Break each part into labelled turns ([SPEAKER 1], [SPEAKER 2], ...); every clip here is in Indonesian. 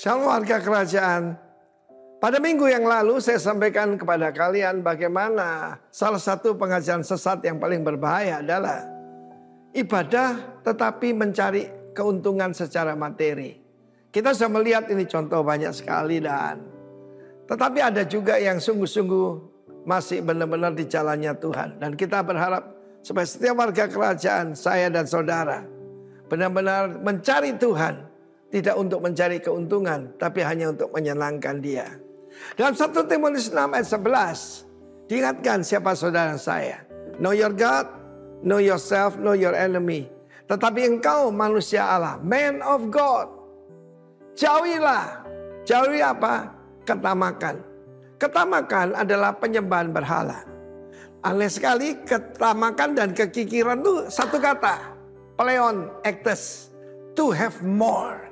[SPEAKER 1] Shalom warga kerajaan. Pada minggu yang lalu saya sampaikan kepada kalian bagaimana salah satu pengajaran sesat yang paling berbahaya adalah ibadah tetapi mencari keuntungan secara materi. Kita sudah melihat ini contoh banyak sekali tetapi ada juga yang sungguh-sungguh masih benar-benar di jalannya Tuhan. Dan kita berharap supaya setiap warga kerajaan, saya dan saudara benar-benar mencari Tuhan. Tidak untuk mencari keuntungan, tapi hanya untuk menyenangkan Dia. Dalam 1 Timotius 6 ayat 11, diingatkan siapa saudara saya. Know your God, know yourself, know your enemy. Tetapi engkau manusia Allah, man of God. Jauhilah. Jauhi apa? Ketamakan. Ketamakan adalah penyembahan berhala. Aneh sekali, ketamakan dan kekikiran itu satu kata. Pleon, ektes. To have more.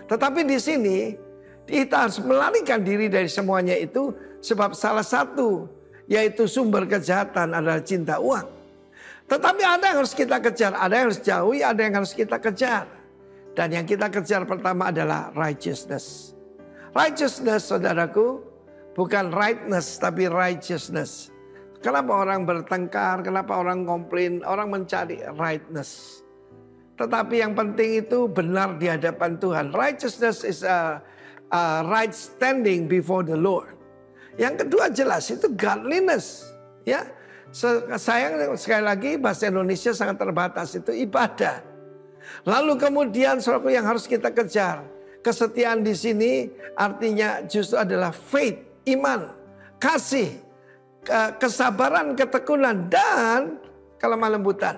[SPEAKER 1] Tetapi di sini kita harus melarikan diri dari semuanya itu sebab salah satu yaitu sumber kejahatan adalah cinta uang. Tetapi ada yang harus kita kejar, ada yang harus jauhi, ada yang harus kita kejar. Dan yang kita kejar pertama adalah righteousness. Righteousness saudaraku bukan rightness tapi righteousness. Kenapa orang bertengkar, kenapa orang komplain, orang mencari rightness. Tetapi yang penting itu benar di hadapan Tuhan. Righteousness is a right standing before the Lord. Yang kedua jelas itu godliness. Ya, sayang sekali lagi bahasa Indonesia sangat terbatas itu ibadah. Lalu kemudian saudaraku yang harus kita kejar. Kesetiaan di sini artinya justru adalah faith, iman, kasih, kesabaran, ketekunan dan kelemah lembutan.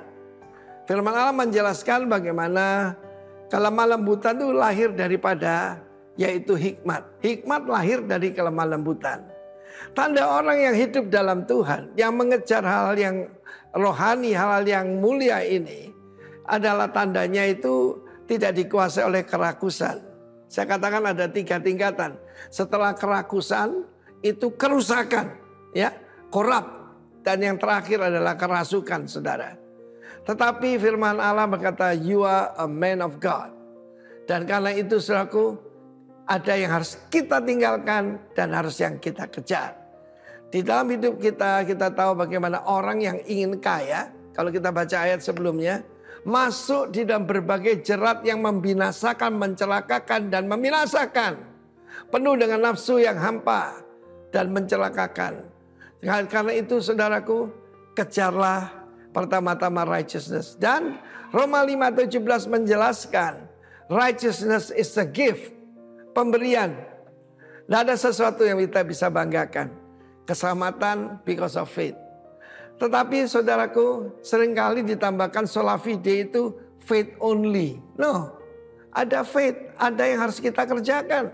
[SPEAKER 1] Firman Allah menjelaskan bagaimana kelemah lembutan itu lahir daripada yaitu hikmat. Hikmat lahir dari kelemah lembutan. Tanda orang yang hidup dalam Tuhan, yang mengejar hal-hal yang rohani, hal-hal yang mulia ini adalah tandanya itu tidak dikuasai oleh kerakusan. Saya katakan ada 3 tingkatan. Setelah kerakusan itu kerusakan, ya, korup, dan yang terakhir adalah kerasukan, saudara. Tetapi firman Allah berkata, you are a man of God. Dan karena itu saudaraku, ada yang harus kita tinggalkan dan harus yang kita kejar. Di dalam hidup kita, kita tahu bagaimana orang yang ingin kaya, kalau kita baca ayat sebelumnya, masuk di dalam berbagai jerat yang membinasakan, mencelakakan dan membinasakan. Penuh dengan nafsu yang hampa dan mencelakakan. Karena itu saudaraku, kejarlah pertama-tama righteousness. Dan Roma 5:17 menjelaskan righteousness is a gift. Pemberian. Tidak ada sesuatu yang kita bisa banggakan. Keselamatan because of faith. Tetapi saudaraku seringkali ditambahkan sola fide itu faith only. No. Ada faith. Ada yang harus kita kerjakan.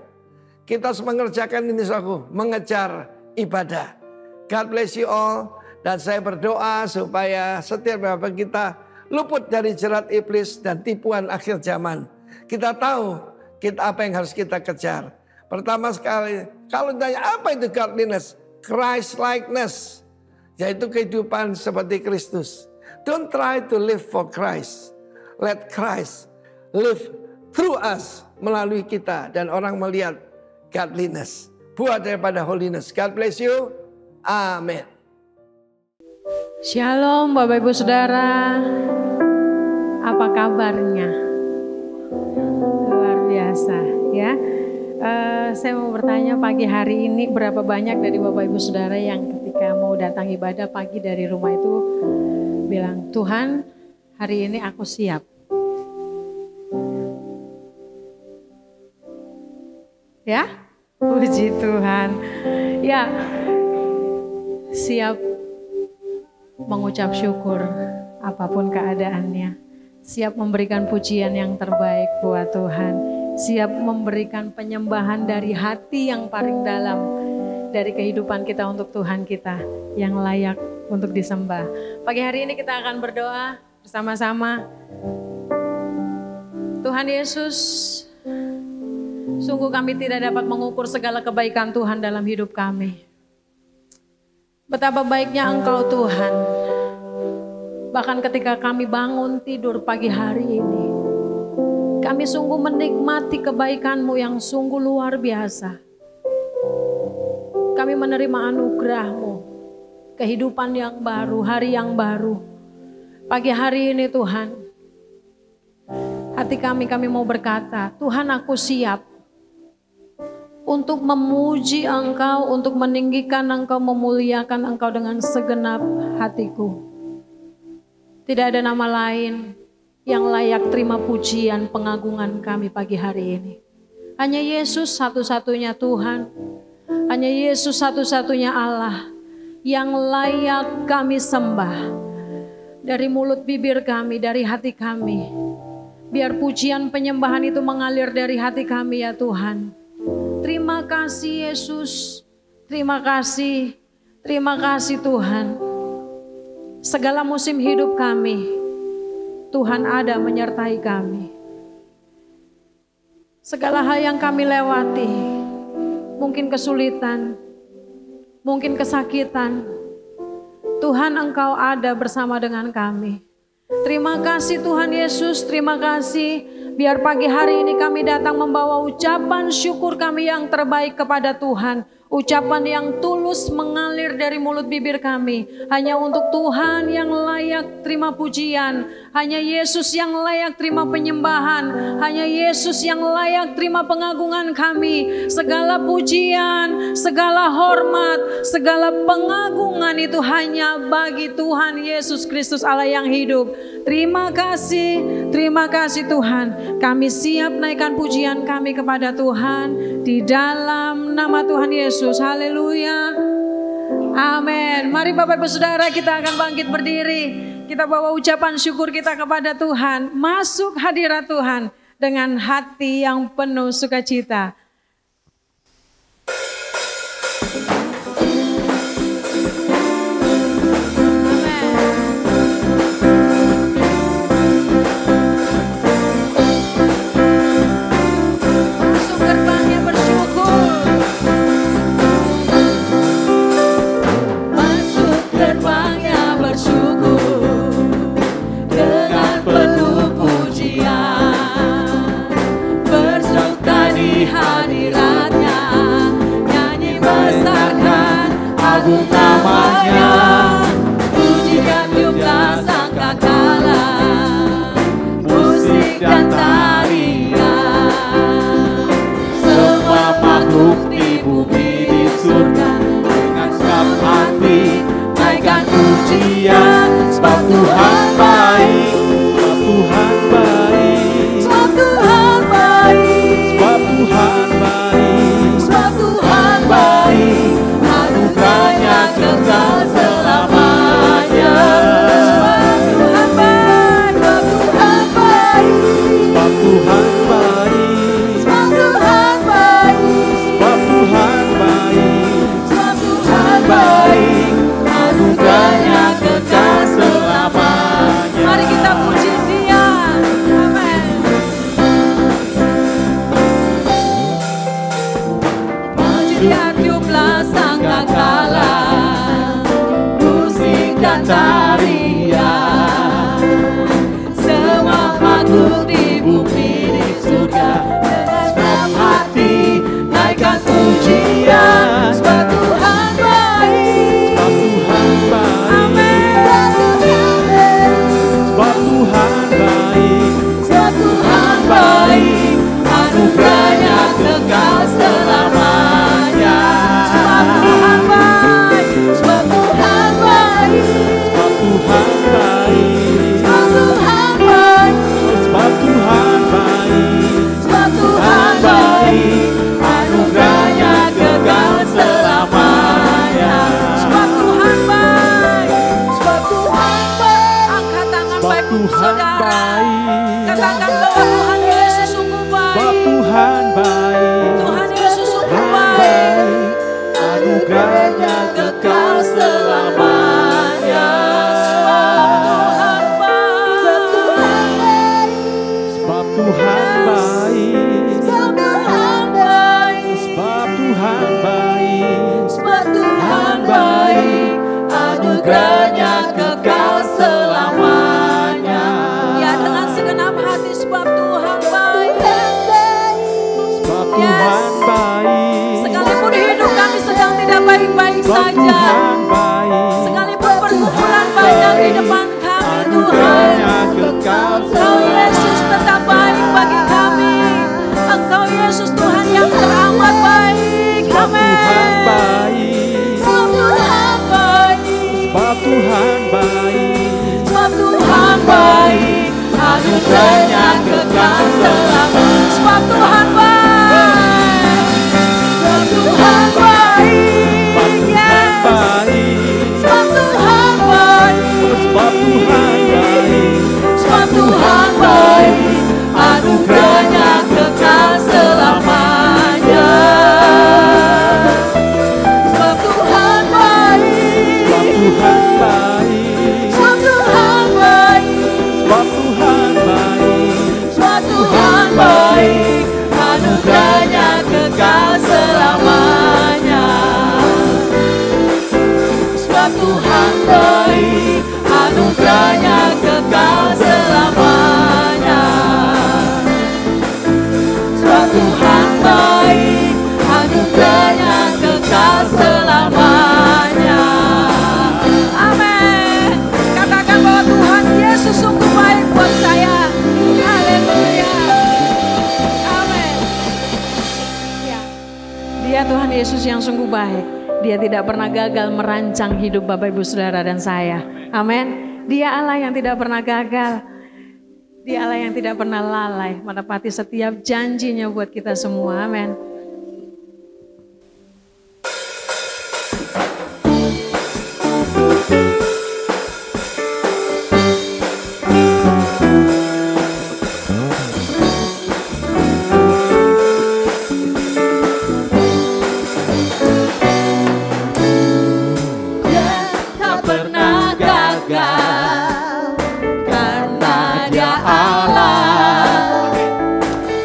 [SPEAKER 1] Kita harus mengerjakan ini saudaraku. Mengejar ibadah. God bless you all. Dan saya berdoa supaya setiap bapak kita luput dari jerat iblis dan tipuan akhir zaman. Kita tahu apa yang harus kita kejar. Pertama sekali, kalau ditanya apa itu godliness? Christ-likeness. Yaitu kehidupan seperti Kristus. Don't try to live for Christ. Let Christ live through us, melalui kita. Dan orang melihat godliness. Buah daripada holiness. God bless you. Amin.
[SPEAKER 2] Shalom Bapak Ibu Saudara, apa kabarnya? Luar biasa ya. Saya mau bertanya pagi hari ini berapa banyak dari Bapak Ibu Saudara yang ketika mau datang ibadah pagi dari rumah itu bilang, Tuhan hari ini aku siap. Ya, puji Tuhan. Ya, siap mengucap syukur apapun keadaannya. Siap memberikan pujian yang terbaik buat Tuhan. Siap memberikan penyembahan dari hati yang paling dalam. Dari kehidupan kita untuk Tuhan kita yang layak untuk disembah. Pagi hari ini kita akan berdoa bersama-sama. Tuhan Yesus, sungguh kami tidak dapat mengukur segala kebaikan Tuhan dalam hidup kami. Betapa baiknya Engkau Tuhan. Bahkan ketika kami bangun tidur pagi hari ini, Kami sungguh menikmati kebaikan-Mu yang sungguh luar biasa. Kami menerima anugerah-Mu, kehidupan yang baru, hari yang baru. Pagi hari ini Tuhan, hati kami mau berkata, Tuhan aku siap untuk memuji Engkau, untuk meninggikan Engkau, memuliakan Engkau dengan segenap hatiku. Tidak ada nama lain yang layak terima pujian pengagungan kami pagi hari ini. Hanya Yesus satu-satunya Tuhan, hanya Yesus satu-satunya Allah yang layak kami sembah. Dari mulut bibir kami, dari hati kami. Biar pujian penyembahan itu mengalir dari hati kami ya Tuhan. Terima kasih Yesus, terima kasih Tuhan. Segala musim hidup kami, Tuhan ada menyertai kami. Segala hal yang kami lewati, mungkin kesulitan, mungkin kesakitan, Tuhan Engkau ada bersama dengan kami. Terima kasih Tuhan Yesus, terima kasih. Biar pagi hari ini kami datang membawa ucapan syukur kami yang terbaik kepada Tuhan. Ucapan yang tulus mengalir dari mulut bibir kami. Hanya untuk Tuhan yang layak terima pujian. Hanya Yesus yang layak terima penyembahan. Hanya Yesus yang layak terima pengagungan kami. Segala pujian, segala hormat, segala pengagungan itu hanya bagi Tuhan Yesus Kristus Allah yang hidup. Terima kasih Tuhan. Kami siap naikkan pujian kami kepada Tuhan di dalam nama Tuhan Yesus. Haleluya. Amin. Mari Bapak Ibu Saudara, kita akan bangkit berdiri. Kita bawa ucapan syukur kita kepada Tuhan. Masuk hadirat Tuhan dengan hati yang penuh sukacita.
[SPEAKER 3] Namanya, pujikan tiuplah sangkakala, musik dan tarian. Semua makhluk di bumi di surga dengan segenap hati naikkan pujian. Sebab Tuhan baik, sebab Tuhan baik, sebab Tuhan baik, sebab Tuhan baik, sebab Tuhan baik. Kekal selamanya. Sebab Tuhan baik, sebab Tuhan baik, sebab Tuhan baik, sebab Tuhan baik, sebab Tuhan baik, sebab Tuhan baik. Anugerahnya kekal selamanya. Mari kita puji Dia. Amin. Puji Dia, tiuplah sangkakala, dan tarian. Semua makhluk di bumi di surga dengan segenap hati naikkan pujian. Sebab Tuhan baik, sebab Tuhan baik, amin. Sebab Tuhan baik, sebab Tuhan baik. Anugerahnya kekal selamanya. Sebab Tuhan baik, sebab Tuhan baik, sebab Tuhan baik, sebab Tuhan baik, sebab Tuhan baik, sebab Tuhan baik. Anugerahnya kekal selamanya. Sebab Tuhan baik, sebab Tuhan baik. Angkat tangan baik untuk saudara. Katakan bahwa Tuhan Yesus sungguh baik. Sebab Tuhan baik, Tuhan Yesus sungguh baik. Anugerahnya kekal selamanya. Sebab Tuhan baik, sebab Tuhan baik, sebab Tuhan baik, sebab Tuhan baik. Anugerahnya kekal selamanya. Ya, dengan segenap hati, sebab Tuhan baik.
[SPEAKER 2] baik saja.
[SPEAKER 3] Tuhan baik.
[SPEAKER 2] Sekalipun pergumulan banyak di depan kami Tuhan, Engkau Yesus tetap baik bagi kami. Engkau Yesus Tuhan yang teramat baik. Amin.
[SPEAKER 3] Tuhan baik.
[SPEAKER 2] Sebab Tuhan baik.
[SPEAKER 3] Sebab Tuhan baik.
[SPEAKER 2] Sebab Tuhan baik. Anugerahnya kekal selama. Sebab Tuhan baik. Sebab Tuhan baik. Yes. Sebab Tuhan baik.
[SPEAKER 3] Sebab Tuhan baik.
[SPEAKER 2] Sebab Tuhan baik. Anugerahnya kekal selamanya. Sebab Tuhan baik.
[SPEAKER 3] Sebab Tuhan baik.
[SPEAKER 2] Sebab Tuhan baik.
[SPEAKER 3] Sebab Tuhan baik.
[SPEAKER 2] Sebab Tuhan baik. Anugerahnya kekal selamanya. Sebab Tuhan baik. Anugerahnya kekal selamanya. Sebab Tuhan baik. Anugerahnya kekal selamanya. Amin. Katakan bahwa Tuhan Yesus sungguh baik buat saya. Haleluya. Amin. Ya. Dia Tuhan Yesus yang sungguh baik. Dia tidak pernah gagal merancang hidup Bapak Ibu Saudara dan saya. Amin. Dia Allah yang tidak pernah gagal. Dia Allah yang tidak pernah lalai menepati setiap janjinya buat kita semua. Amin. Tak pernah gagal karena Dia Allah.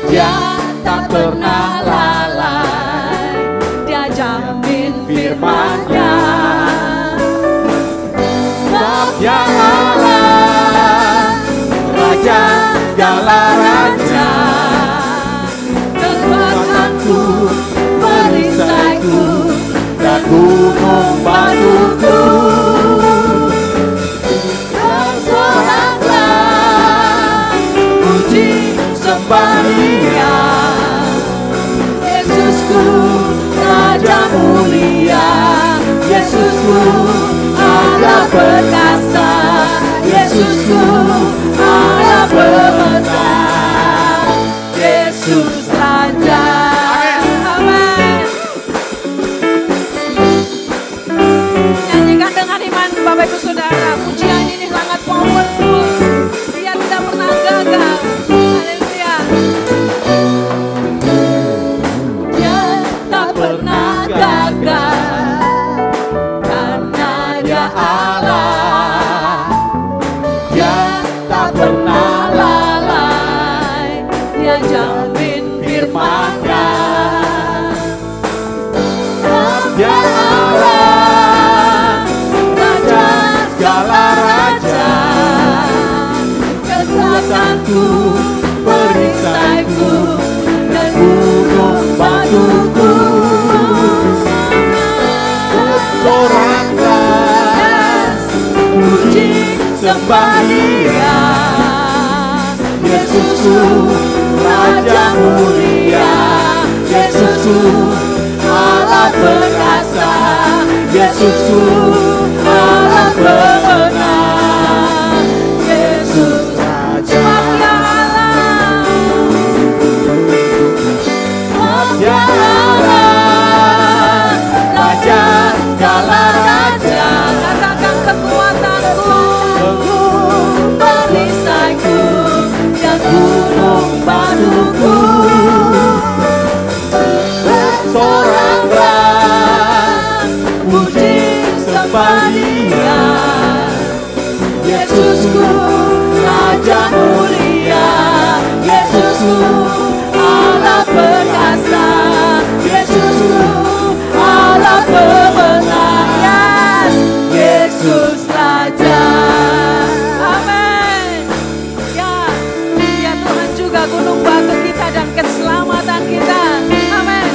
[SPEAKER 2] Dia tak pernah lalai. Dia jamin firman-Nya. Sebab Dia Allah, Raja segala raja. Kekuatanku, perisaiku, dan gunung batuku. Sembah Dia, Yesusku, Raja mulia, Yesusku, Allah perkasa, Yesusku, Allah pemenang, Yesus Raja. Amin. Nyanyikan dengan iman Bapak Ibu Saudara, pujian ini sangat powerful. Dia tidak pernah gagal. Pernah gagal karena Dia Allah. Dia tak pernah lalai. Dia jamin firman-Nya. Dia Allah, Raja segala raja. Kekuatanku, perisaiku, dan gunung batuku. Soraklah, puji sembah Dia, Yesusku, Raja mulia, Yesusku, Allah perkasa, Yesusku, Allah pemenang, Yesus Raja. Ya Allah, Raja segala raja. Katakan kekuatanku, perisaiku, dan gunung batuku. Bersoraklah, puji sembah Dia, Yesusku, Raja mulia, Yesusku, Allah perkasa, Yesusku, Allah pemenang, Yesus Raja. Amin. Ya, Dia Tuhan juga gunung batu kita dan keselamatan kita. Amin.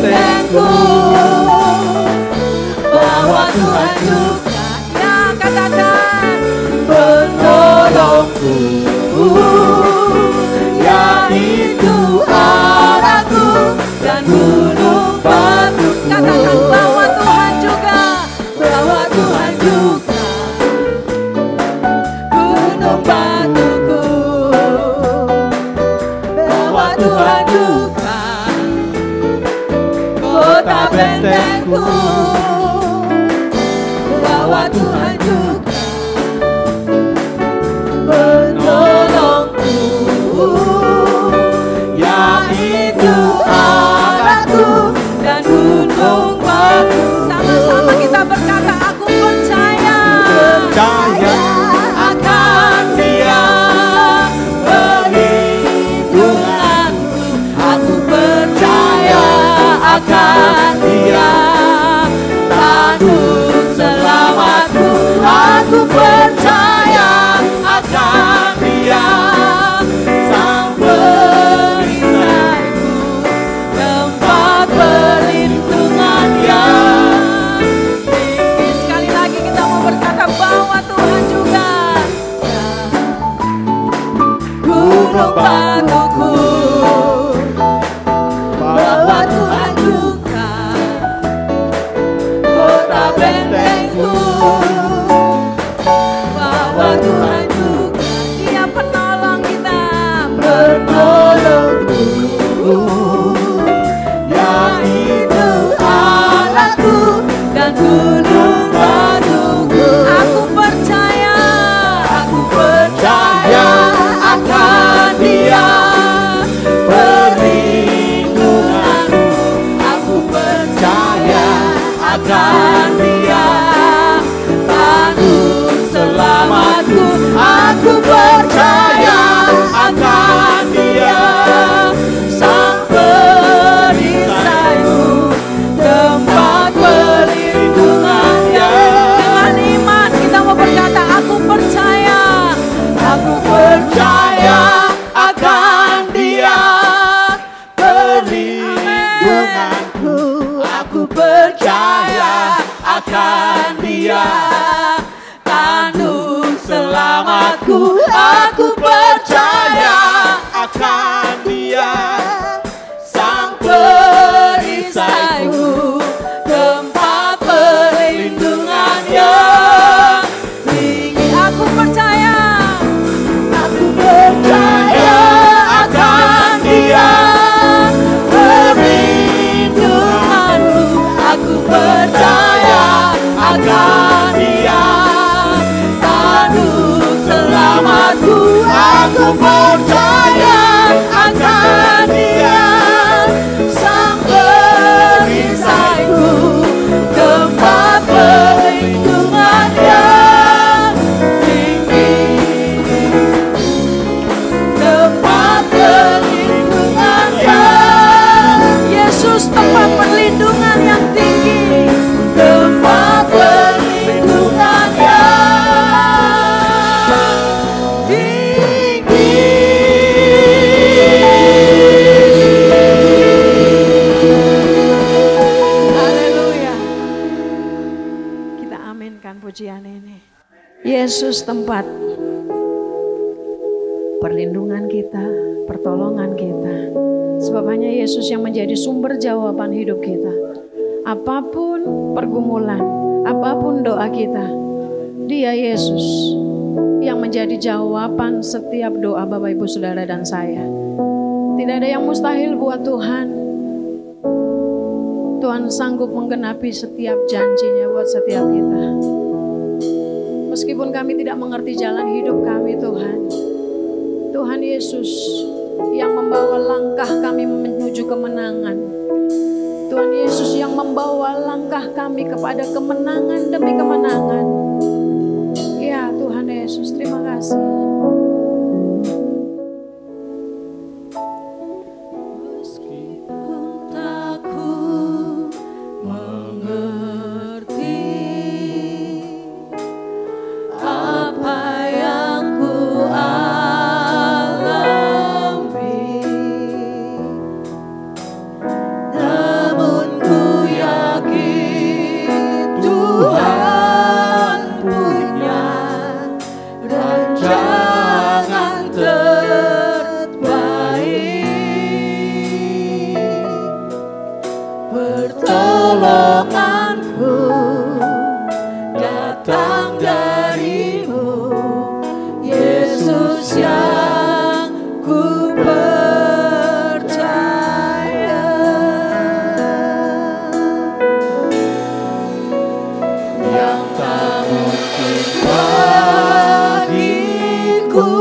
[SPEAKER 3] bentengku, bahwa Tuhan juga
[SPEAKER 2] Ya katakan
[SPEAKER 3] penolongku, yaitu arahku dan gunung batu.
[SPEAKER 2] Katakan bahwa Tuhan juga
[SPEAKER 3] gunung batuku, bahwa Tuhan juga kota bentengku, bahwa Tuhan juga penolongku, yaitu arahku dan gunung batu.
[SPEAKER 2] sama-sama kita berkata aku percaya
[SPEAKER 3] Akan Dia perlindunganku, aku percaya akan Dia tanduk selamatku, aku percaya akan Dia sang perisaiku, tempat perlindungan yang
[SPEAKER 2] tinggi. Sekali lagi kita mau berkata bahwa Tuhan juga
[SPEAKER 3] gunung batuku, bahwa Tuhan juga kota bentengku, bahwa Tuhan juga
[SPEAKER 2] Dia penolong kita.
[SPEAKER 3] penolongku, yaitu arahku dan gunung batuku.
[SPEAKER 2] Aku percaya
[SPEAKER 3] Akan Dia perlindunganku, aku percaya akan Dia tanduk selamatku, aku percaya akan Dia sang perisaiku, tempat perlindungan yang
[SPEAKER 2] dengan iman kita mau berkata aku percaya.
[SPEAKER 3] akan Dia perlindunganku, aku percaya akan Dia tanduk selamatku, aku percaya akan Dia sang perisaiku, tempat perlindungan yang tinggi.
[SPEAKER 2] Aku percaya
[SPEAKER 3] akan Dia perlindunganku, aku percaya akan Dia tanduk selamatku, aku percaya akan Dia sang perisaiku, tempat perlindungan yang tinggi, tempat perlindungan yang
[SPEAKER 2] Yesus tempat perlindungan yang tinggi.
[SPEAKER 3] tempat perlindungan yang tinggi.
[SPEAKER 2] Haleluya. Kita aminkan pujian ini. Yesus tempat perlindungan kita, pertolongan kita. Sebab hanya Yesus yang menjadi sumber jawaban hidup kita. Apapun pergumulan, apapun doa kita, Dia Yesus yang menjadi jawaban setiap doa Bapak Ibu Saudara dan saya. Tidak ada yang mustahil buat Tuhan. Tuhan sanggup menggenapi setiap janjinya buat setiap kita. Meskipun kami tidak mengerti jalan hidup kami Tuhan. Tuhan Yesus yang membawa langkah kami menuju kemenangan. Tuhan Yesus yang membawa langkah kami kepada kemenangan demi kemenangan. Ya Tuhan Yesus, terima kasih.
[SPEAKER 3] Meskipun tak ku mengerti apa yang ku alami, namun pertolonganku datang darimu, Yesus yang ku percaya. Yang tak mungkin bagiku,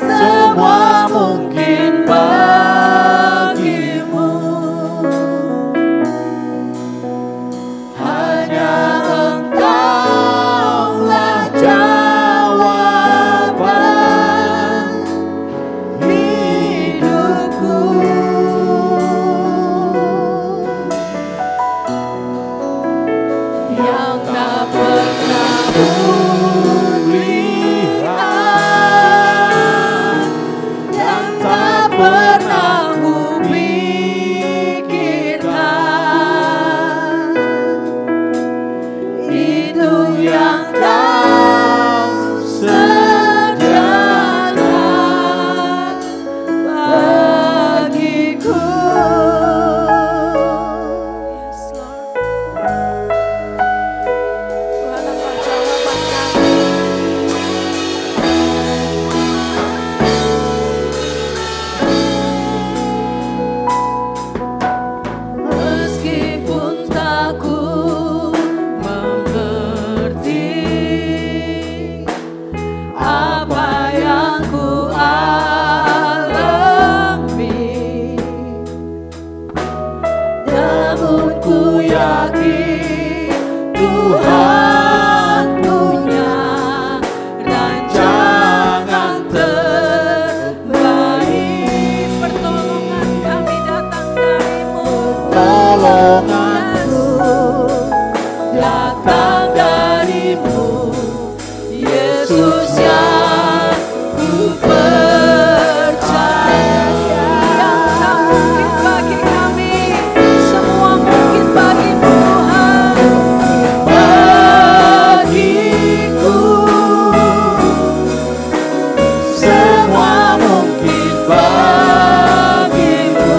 [SPEAKER 3] semua mungkin bagimu. Hanya Engkaulah jawaban hidupku. Yang tak pernah kulihat dan tak pernah kupikirkan, itu yang Kau sediakan bagiku. Yes, Lord. Tuhan, Engkau jawaban kami. Meskipun tak ku mengerti apa yang ku alami, namun ku yakin Tuhan punya rancangan terbaik. Pertolongan kami datang darimu, pertolonganku datang darimu, Yesus yang ku percaya. Yang tak mungkin bagi kami, semua mungkin bagimu, Tuhan. Bagiku semua mungkin bagimu.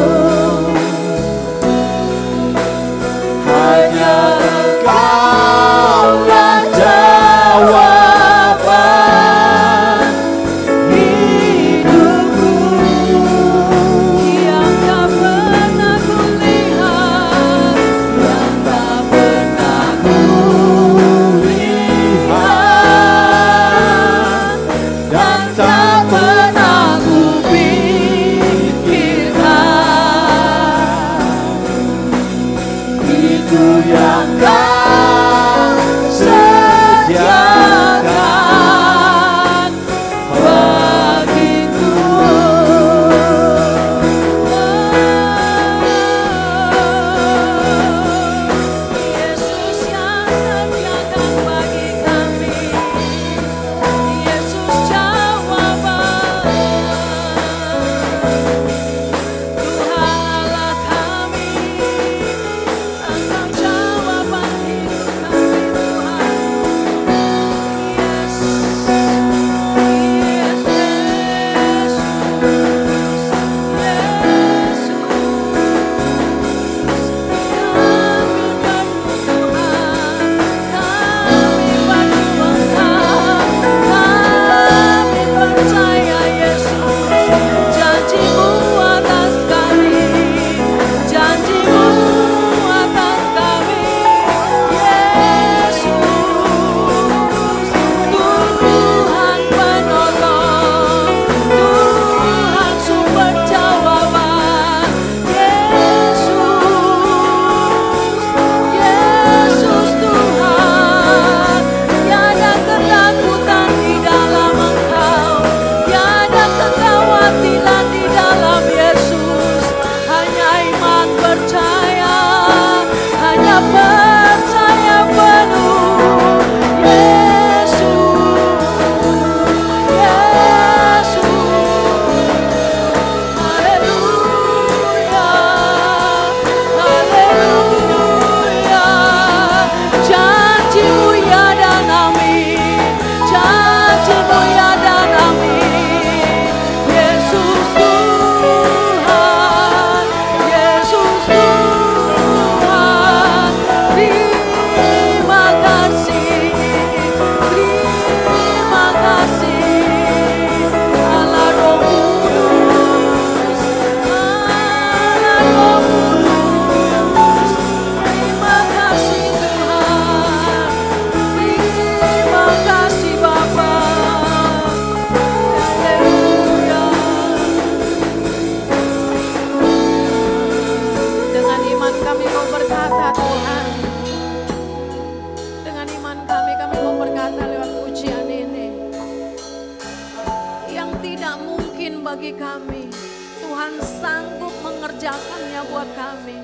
[SPEAKER 3] kerjakannya buat kami.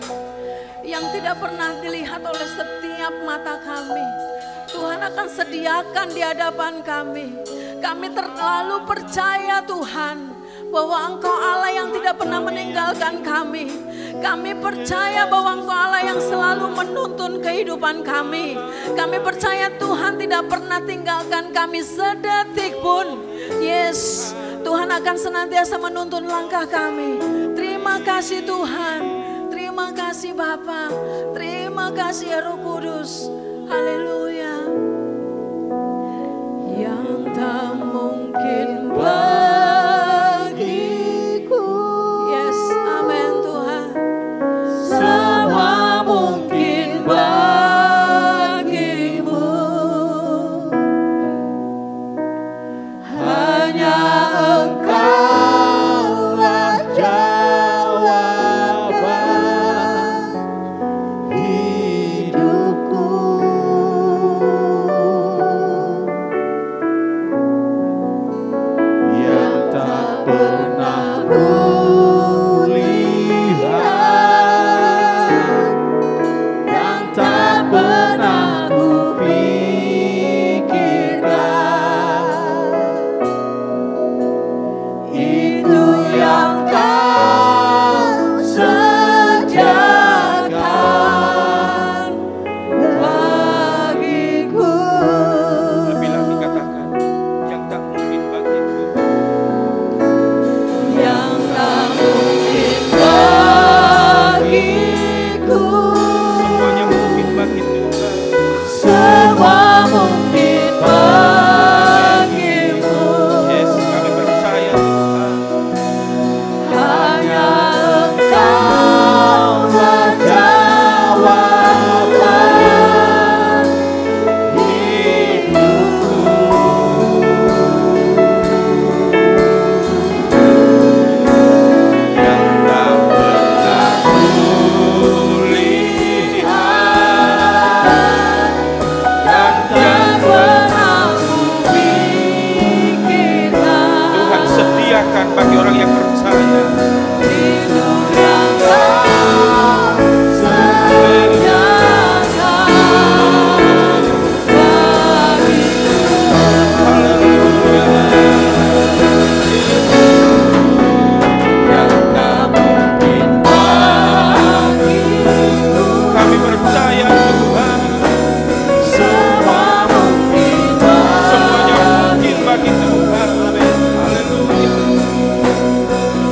[SPEAKER 3] Yang tidak pernah dilihat oleh setiap mata kami, Tuhan akan sediakan di hadapan kami. Kami terlalu percaya Tuhan bahwa Engkau Allah yang tidak pernah meninggalkan kami. Kami percaya bahwa Engkau Allah yang selalu menuntun kehidupan kami. Kami percaya Tuhan tidak pernah tinggalkan kami sedetik pun. Yes, Tuhan akan senantiasa menuntun langkah kami. Terima kasih Tuhan. Terima kasih Bapa. Terima kasih ya Roh Kudus. Haleluya. Yang tak mungkin bagiku. Yes, amin Tuhan. Semua mungkin bagimu. Hanya Engkaulah jawaban hidupku. Yang tak pernah kulihat, yang tak pernah kupikirkan, itu yang Kau sediakan bagiku.
[SPEAKER 4] Lebih lagi katakan, yang tak mungkin bagiku.
[SPEAKER 3] Yang tak mungkin bagiku.
[SPEAKER 4] Semuanya mungkin bagi Tuhan.
[SPEAKER 3] Semua mungkin bagimu.
[SPEAKER 4] Yes, kami percaya Tuhan.
[SPEAKER 3] Hanya Engkaulah jawaban hidupku.
[SPEAKER 4] Yang tak pernah kulihat,
[SPEAKER 3] Yang tak pernah kupikirkan,
[SPEAKER 4] Tuhan sediakan bagi orang yang percaya.
[SPEAKER 3] itu yang Kau sediakan bagiku.
[SPEAKER 4] Haleluya.
[SPEAKER 3] Yang tak mungkin bagiku.
[SPEAKER 4] Kami percaya Tuhan.
[SPEAKER 3] Semua mungkin
[SPEAKER 4] Semuanya mungkin bagi Tuhan. Amin. Haleluya.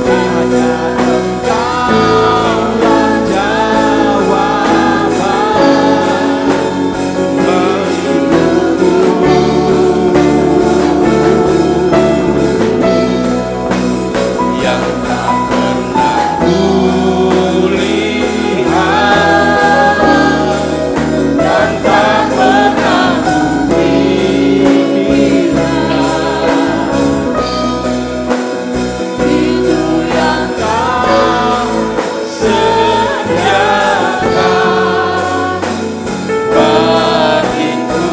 [SPEAKER 3] hanya Engkaulah jawaban
[SPEAKER 4] Yang tak pernah kulihat,
[SPEAKER 3] yang tak pernah kupikirkan, itu yang Kau sediakan bagiku.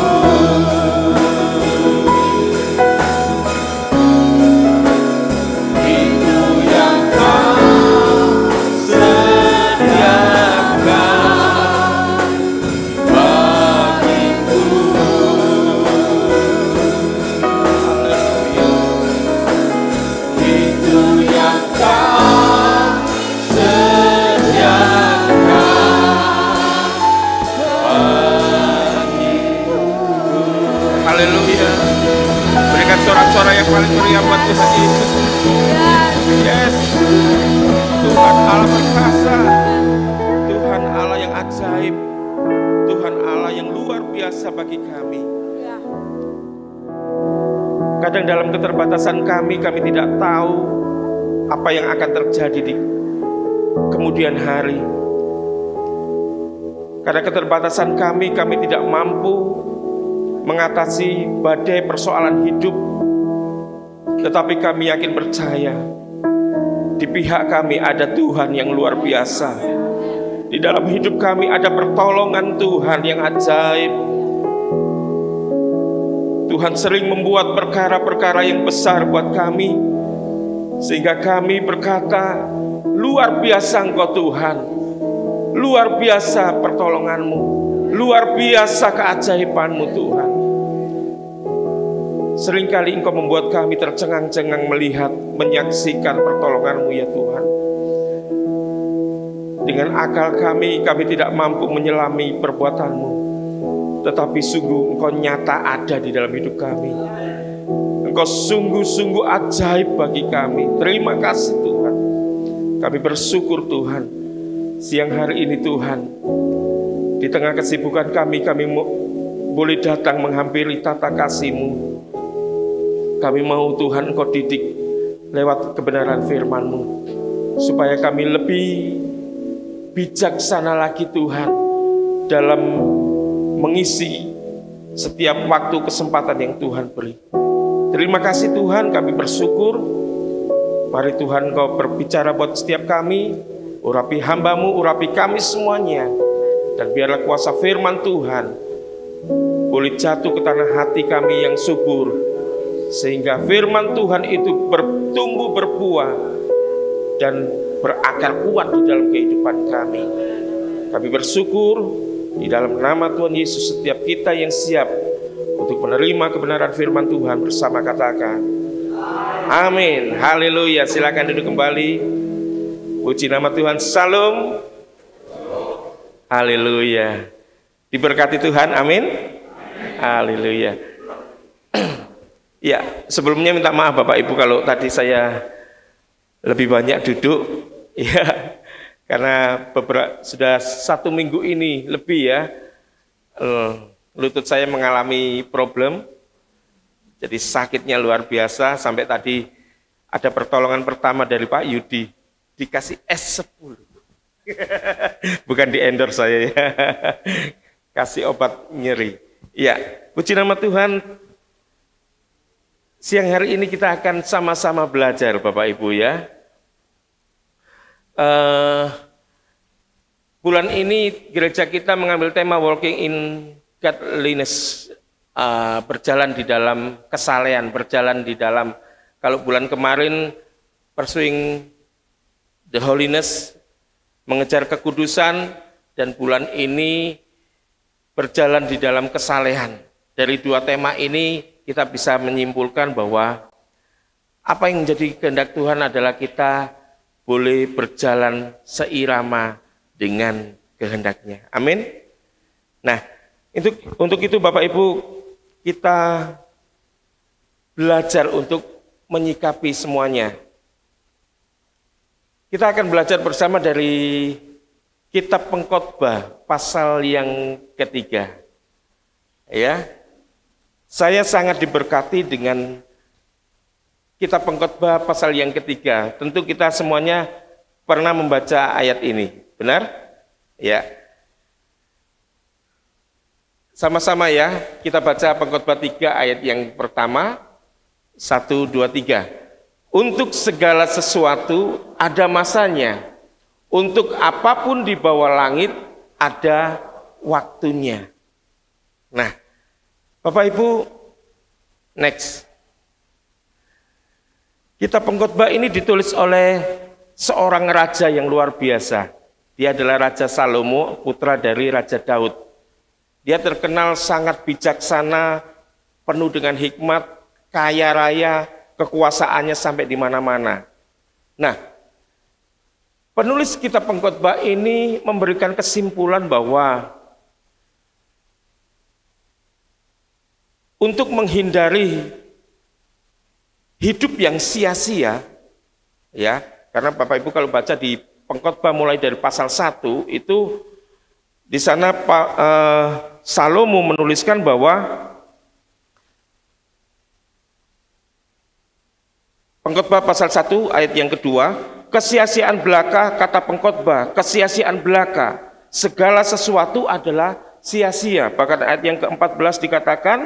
[SPEAKER 3] Itu yang Kau sediakan bagiku. Itu yang Kau sediakan bagiku.
[SPEAKER 4] Haleluya. Berikan sorak-sorak yang paling meriah buat Tuhan Yesus. Yes. Tuhan Allah perkasa. Tuhan Allah yang ajaib. Tuhan Allah yang luar biasa bagi kami. Kadang dalam keterbatasan kami tidak tahu apa yang akan terjadi di kemudian hari. Karena keterbatasan kami tidak mampu mengatasi badai persoalan hidup. Tetapi kami yakin percaya, di pihak kami ada Tuhan yang luar biasa. Di dalam hidup kami ada pertolongan Tuhan yang ajaib. Tuhan sering membuat perkara-perkara yang besar buat kami, sehingga kami berkata, Luar biasa Engkau Tuhan. Luar biasa pertolongan-Mu. Luar biasa keajaiban-Mu Tuhan. Seringkali Engkau membuat kami tercengang-cengang melihat, menyaksikan pertolongan-Mu ya Tuhan. Dengan akal kami tidak mampu menyelami perbuatan-Mu. Tetapi sungguh Engkau nyata ada di dalam hidup kami. Engkau sungguh-sungguh ajaib bagi kami. Terima kasih Tuhan. Kami bersyukur Tuhan. Siang hari ini Tuhan, di tengah kesibukan kami boleh datang menghampiri tata kasih-Mu. Kami mau Tuhan Engkau didik lewat kebenaran firman-Mu, supaya kami lebih bijaksana lagi Tuhan dalam mengisi setiap waktu kesempatan yang Tuhan beri. Terima kasih Tuhan, kami bersyukur. Mari Tuhan Engkau berbicara buat setiap kami, urapi hamba-Mu, urapi kami semuanya. Dan biarlah kuasa firman Tuhan boleh jatuh ke tanah hati kami yang subur, sehingga firman Tuhan itu bertumbuh berbuah dan berakar kuat di dalam kehidupan kami. Kami bersyukur di dalam nama Tuhan Yesus. Setiap kita yang siap untuk menerima kebenaran firman Tuhan bersama katakan amin. Haleluya. Silakan duduk kembali. Puji nama Tuhan. Salam. Haleluya. Diberkati Tuhan. Amin. Haleluya. Ya, sebelumnya minta maaf Bapak Ibu kalau tadi saya lebih banyak duduk, ya, karena sudah 1 minggu ini lebih ya, lutut saya mengalami problem, jadi sakitnya luar biasa, sampai tadi ada pertolongan pertama dari Pak Yudi, dikasih es 10, bukan di endorse saya ya, kasih obat nyeri. Ya, puji nama Tuhan. Siang hari ini kita akan sama-sama belajar Bapak Ibu ya. Bulan ini gereja kita mengambil tema Walking in Godliness, berjalan di dalam kesalehan, berjalan di dalam, kalau bulan kemarin Pursuing the Holiness, mengejar kekudusan, dan bulan ini berjalan di dalam kesalehan. Dari 2 tema ini kita bisa menyimpulkan bahwa apa yang menjadi kehendak Tuhan adalah kita boleh berjalan seirama dengan kehendaknya. Amin. Nah, untuk itu Bapak Ibu, kita belajar untuk menyikapi semuanya. Kita akan belajar bersama dari Kitab Pengkhotbah pasal yang ketiga. Ya. Saya sangat diberkati dengan Kitab Pengkhotbah pasal yang ketiga. Tentu kita semuanya pernah membaca ayat ini, benar? Ya. Sama-sama ya, kita baca Pengkhotbah 3 ayat yang pertama, 1, 2, 3. Untuk segala sesuatu ada masanya, untuk apapun di bawah langit ada waktunya. Nah, Bapak Ibu, next. Kitab Pengkhotbah ini ditulis oleh seorang raja yang luar biasa. Dia adalah Raja Salomo, putra dari Raja Daud. Dia terkenal sangat bijaksana, penuh dengan hikmat, kaya raya, kekuasaannya sampai di mana-mana. Nah, penulis Kitab Pengkhotbah ini memberikan kesimpulan bahwa untuk menghindari hidup yang sia-sia, ya, karena Bapak Ibu kalau baca di Pengkhotbah mulai dari pasal 1 itu di sana Salomo menuliskan bahwa Pengkhotbah pasal 1 ayat yang kedua, kesia-siaan belaka, kata Pengkhotbah, kesia-siaan belaka, segala sesuatu adalah sia-sia. Bahkan ayat yang ke-14 dikatakan,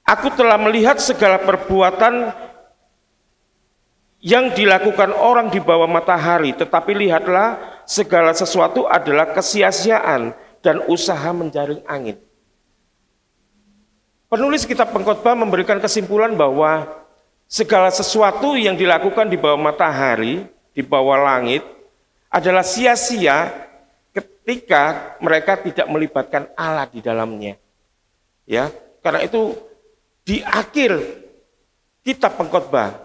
[SPEAKER 4] aku telah melihat segala perbuatan yang dilakukan orang di bawah matahari, tetapi lihatlah segala sesuatu adalah kesia-siaan dan usaha menjaring angin. Penulis Kitab Pengkhotbah memberikan kesimpulan bahwa segala sesuatu yang dilakukan di bawah matahari di bawah langit adalah sia-sia ketika mereka tidak melibatkan Allah di dalamnya. Ya, karena itu di akhir kitab Pengkhotbah,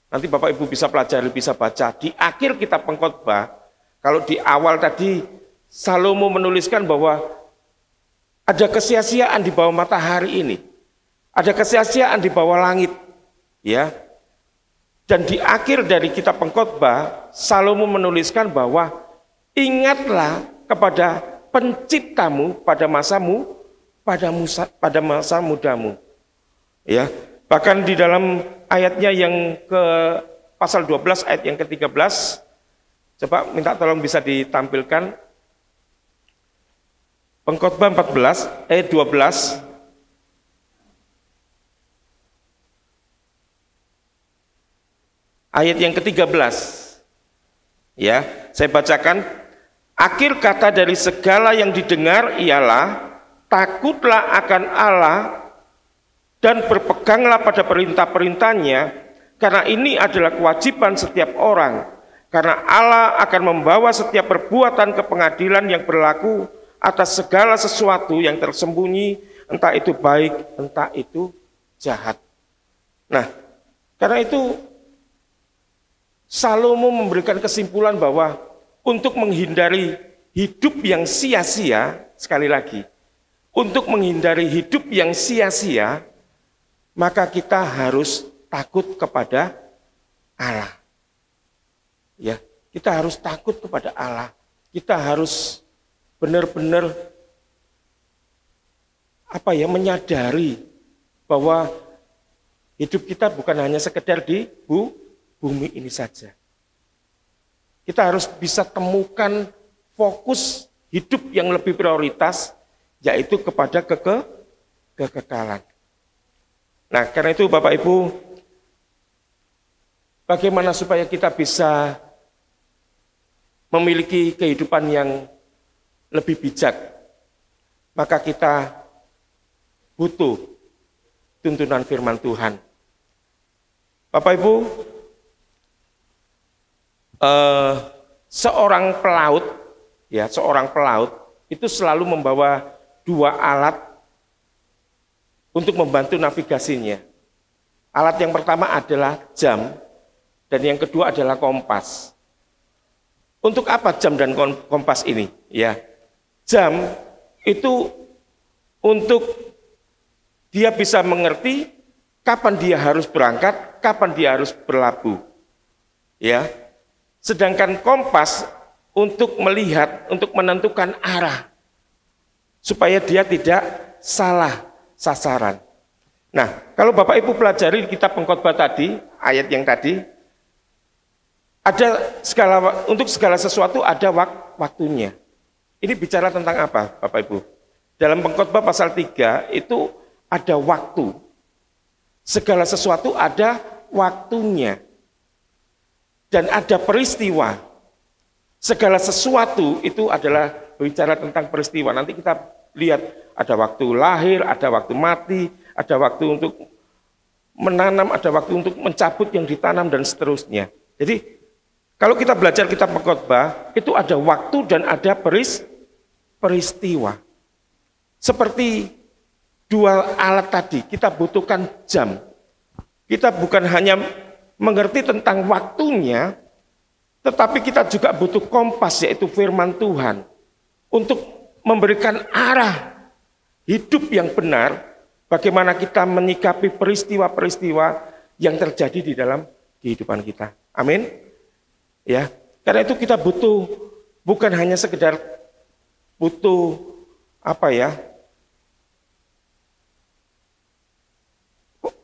[SPEAKER 4] nanti Bapak Ibu bisa pelajari, bisa baca, di akhir kitab Pengkhotbah, kalau di awal tadi Salomo menuliskan bahwa ada kesia-siaan di bawah matahari ini, ada kesia-siaan di bawah langit, ya. Dan di akhir dari kitab Pengkhotbah, Salomo menuliskan bahwa ingatlah kepada penciptamu pada masamu, pada masa mudamu. Ya, bahkan di dalam ayatnya yang ke pasal 12 ayat yang ke-13, coba minta tolong bisa ditampilkan. Pengkhotbah 14 ayat 12. Ayat yang ke-13. Ya, saya bacakan. Akhir kata dari segala yang didengar ialah takutlah akan Allah dan berpeganglah pada perintah-perintahnya, karena ini adalah kewajiban setiap orang. Karena Allah akan membawa setiap perbuatan ke pengadilan yang berlaku atas segala sesuatu yang tersembunyi, entah itu baik, entah itu jahat. Nah, karena itu Salomo memberikan kesimpulan bahwa untuk menghindari hidup yang sia-sia, sekali lagi, untuk menghindari hidup yang sia-sia, maka kita harus takut kepada Allah. Ya, kita harus takut kepada Allah. Kita harus benar-benar menyadari bahwa hidup kita bukan hanya sekedar di bumi ini saja. Kita harus bisa temukan fokus hidup yang lebih prioritas, yaitu kepada kekekalan. Nah, karena itu Bapak Ibu, bagaimana supaya kita bisa memiliki kehidupan yang lebih bijak? Maka kita butuh tuntunan firman Tuhan. Bapak Ibu, seorang pelaut itu selalu membawa dua alat untuk membantu navigasinya. Alat yang pertama adalah jam, dan yang kedua adalah kompas. Untuk apa jam dan kompas ini? Ya, jam itu untuk dia bisa mengerti kapan dia harus berangkat, kapan dia harus berlabuh. Ya. Sedangkan kompas untuk melihat, untuk menentukan arah, supaya dia tidak salah sasaran. Nah, kalau Bapak Ibu pelajari kitab Pengkhotbah tadi, ayat yang tadi, untuk segala sesuatu ada waktunya. Ini bicara tentang apa, Bapak Ibu? Dalam Pengkhotbah pasal 3 itu ada waktu. Segala sesuatu ada waktunya. Dan ada peristiwa. Segala sesuatu itu adalah bicara tentang peristiwa. Nanti kita lihat ada waktu lahir, ada waktu mati, ada waktu untuk menanam, ada waktu untuk mencabut yang ditanam, dan seterusnya. Jadi kalau kita belajar kitab Pengkhotbah, itu ada waktu dan ada peristiwa. Seperti dua alat tadi, kita butuhkan jam. Kita bukan hanya mengerti tentang waktunya, tetapi kita juga butuh kompas, yaitu firman Tuhan, untuk memberikan arah hidup yang benar, bagaimana kita menyikapi peristiwa-peristiwa yang terjadi di dalam kehidupan kita. Amin. Ya, karena itu kita butuh bukan hanya sekedar butuh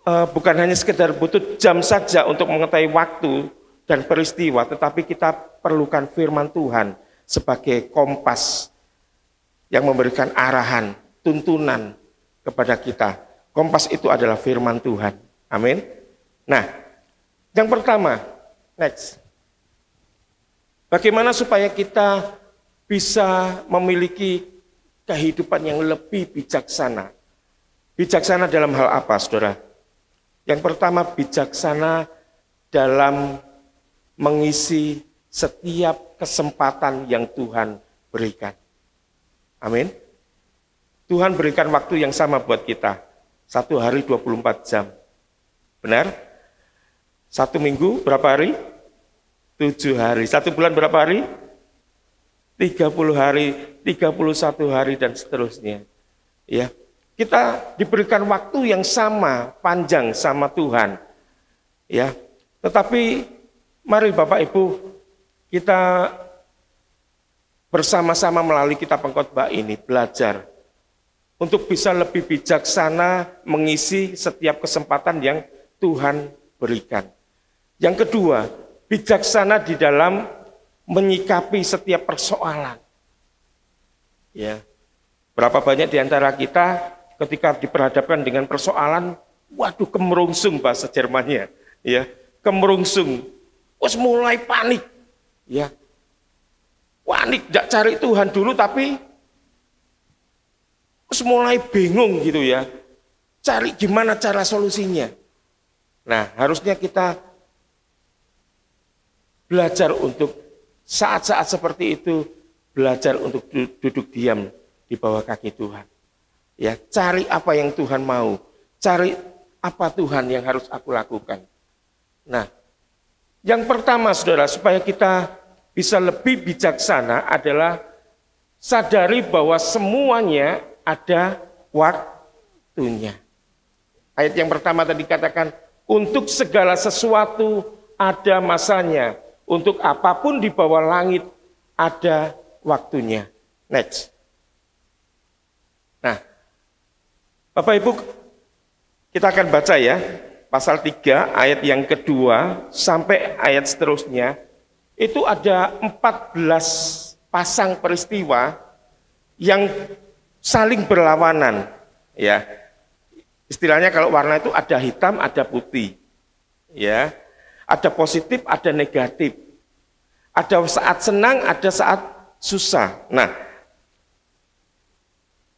[SPEAKER 4] bukan hanya sekedar butuh jam saja untuk mengetahui waktu dan peristiwa, tetapi kita perlukan firman Tuhan sebagai kompas yang memberikan arahan, tuntunan kepada kita. Kompas itu adalah firman Tuhan. Amin. Nah, yang pertama, next. Bagaimana supaya kita bisa memiliki kehidupan yang lebih bijaksana? Bijaksana dalam hal apa, saudara? Yang pertama, bijaksana dalam mengisi setiap kesempatan yang Tuhan berikan. Amin. Tuhan berikan waktu yang sama buat kita. 1 hari 24 jam. Benar? 1 minggu berapa hari? 7 hari. 1 bulan berapa hari? 30 hari, 31 hari dan seterusnya. Ya. Kita diberikan waktu yang sama, panjang sama Tuhan. Ya. Tetapi mari Bapak Ibu, kita bersama-sama melalui kitab pengkhotbah ini belajar untuk bisa lebih bijaksana mengisi setiap kesempatan yang Tuhan berikan. Yang kedua, bijaksana di dalam menyikapi setiap persoalan. Ya. Berapa banyak di antara kita ketika diperhadapkan dengan persoalan, waduh kemerungsung bahasa Jermannya, ya, kemerungsung, terus mulai panik, ya, panik, tidak cari Tuhan dulu tapi terus mulai bingung gitu ya, cari gimana cara solusinya. Nah, harusnya kita belajar untuk saat-saat seperti itu, belajar untuk duduk diam di bawah kaki Tuhan. Ya, cari apa yang Tuhan mau, cari apa Tuhan yang harus aku lakukan. Nah, yang pertama saudara, supaya kita bisa lebih bijaksana adalah sadari bahwa semuanya ada waktunya. Ayat yang pertama tadi katakan, untuk segala sesuatu ada masanya, untuk apapun di bawah langit ada waktunya. Next. Nah, Bapak Ibu, kita akan baca ya, pasal 3 ayat yang kedua sampai ayat seterusnya. Itu ada 14 pasang peristiwa yang saling berlawanan. Ya, istilahnya kalau warna itu ada hitam, ada putih. Ya, ada positif, ada negatif. Ada saat senang, ada saat susah. Nah,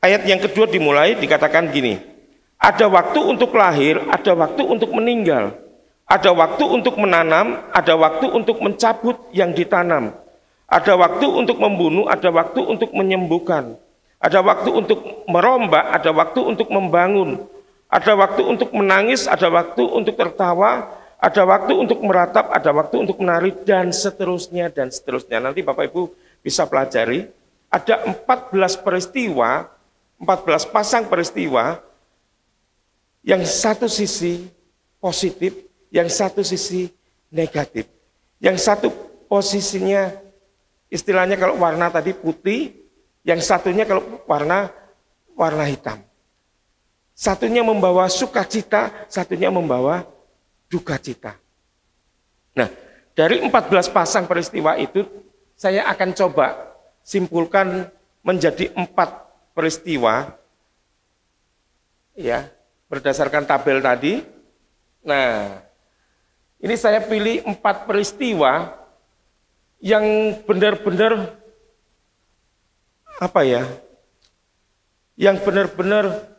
[SPEAKER 4] ayat yang kedua dimulai dikatakan gini. Ada waktu untuk lahir, ada waktu untuk meninggal. Ada waktu untuk menanam, ada waktu untuk mencabut yang ditanam. Ada waktu untuk membunuh, ada waktu untuk menyembuhkan. Ada waktu untuk merombak, ada waktu untuk membangun. Ada waktu untuk menangis, ada waktu untuk tertawa. Ada waktu untuk meratap, ada waktu untuk menari, dan seterusnya, dan seterusnya. Nanti Bapak Ibu bisa pelajari. Ada 14 peristiwa, 14 pasang peristiwa, yang satu sisi positif, yang satu sisi negatif. Yang satu posisinya, istilahnya kalau warna tadi putih, yang satunya kalau warna hitam. Satunya membawa sukacita, satunya membawa duka cita. Nah, dari 14 pasang peristiwa itu, saya akan coba simpulkan menjadi 4 peristiwa, ya, berdasarkan tabel tadi. Nah, ini saya pilih 4 peristiwa yang benar-benar apa ya? Yang benar-benar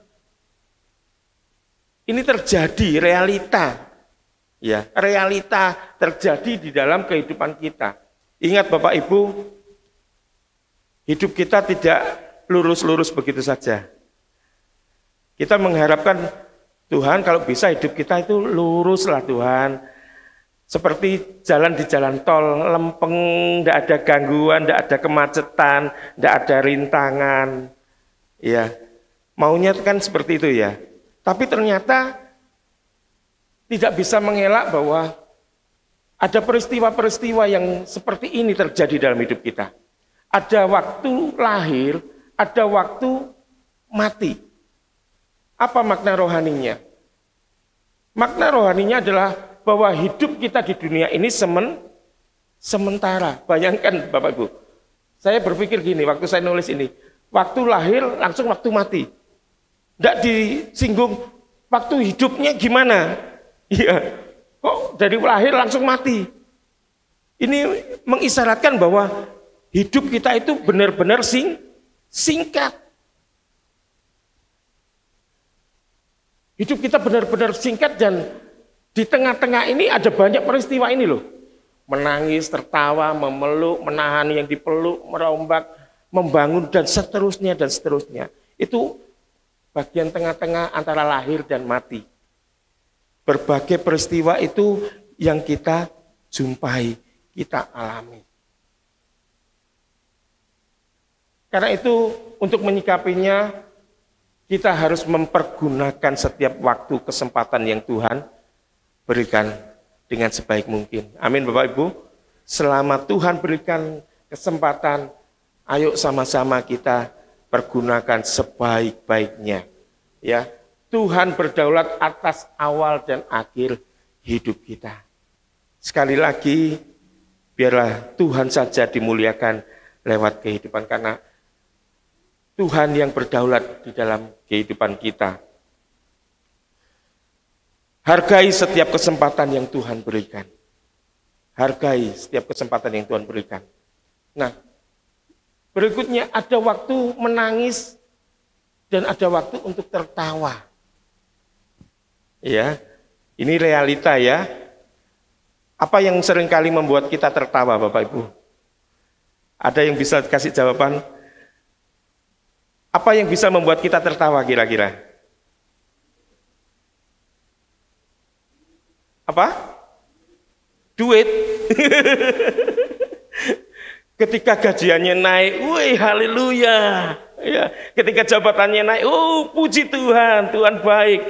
[SPEAKER 4] ini terjadi realita. Ya, realita terjadi di dalam kehidupan kita. Ingat Bapak Ibu, hidup kita tidak lurus-lurus begitu saja. Kita mengharapkan Tuhan kalau bisa hidup kita itu luruslah Tuhan. Seperti jalan di jalan tol, lempeng, tidak ada gangguan, tidak ada kemacetan, tidak ada rintangan. Ya, maunya kan seperti itu ya. Tapi ternyata tidak bisa mengelak bahwa ada peristiwa-peristiwa yang seperti ini terjadi dalam hidup kita. Ada waktu lahir, ada waktu mati. Apa makna rohaninya? Makna rohaninya adalah bahwa hidup kita di dunia ini sementara. Bayangkan Bapak Ibu, saya berpikir gini waktu saya nulis ini, waktu lahir langsung waktu mati. Tidak disinggung waktu hidupnya gimana. Iya, kok dari lahir langsung mati. Ini mengisyaratkan bahwa hidup kita itu benar-benar singkat. Hidup kita benar-benar singkat dan di tengah-tengah ini ada banyak peristiwa ini loh. menangis, tertawa, memeluk, menahan yang dipeluk, merombak, membangun, dan seterusnya, dan seterusnya. Itu bagian tengah-tengah antara lahir dan mati. Berbagai peristiwa itu yang kita jumpai, kita alami. Karena itu untuk menyikapinya, kita harus mempergunakan setiap waktu kesempatan yang Tuhan berikan dengan sebaik mungkin. Amin Bapak Ibu. Selama Tuhan berikan kesempatan, ayo sama-sama kita pergunakan sebaik-baiknya. Ya, Tuhan berdaulat atas awal dan akhir hidup kita. Sekali lagi, biarlah Tuhan saja dimuliakan lewat kehidupan, karena Tuhan yang berdaulat di dalam kehidupan kita. Hargai setiap kesempatan yang Tuhan berikan. Hargai setiap kesempatan yang Tuhan berikan. Nah, berikutnya ada waktu menangis dan ada waktu untuk tertawa. Ya, ini realita ya. Apa yang seringkali membuat kita tertawa, Bapak Ibu? Ada yang bisa kasih jawaban? Apa yang bisa membuat kita tertawa kira-kira? Apa? Duit. Ketika gajiannya naik, wih haleluya. Ya, ketika jabatannya naik, oh puji Tuhan, Tuhan baik.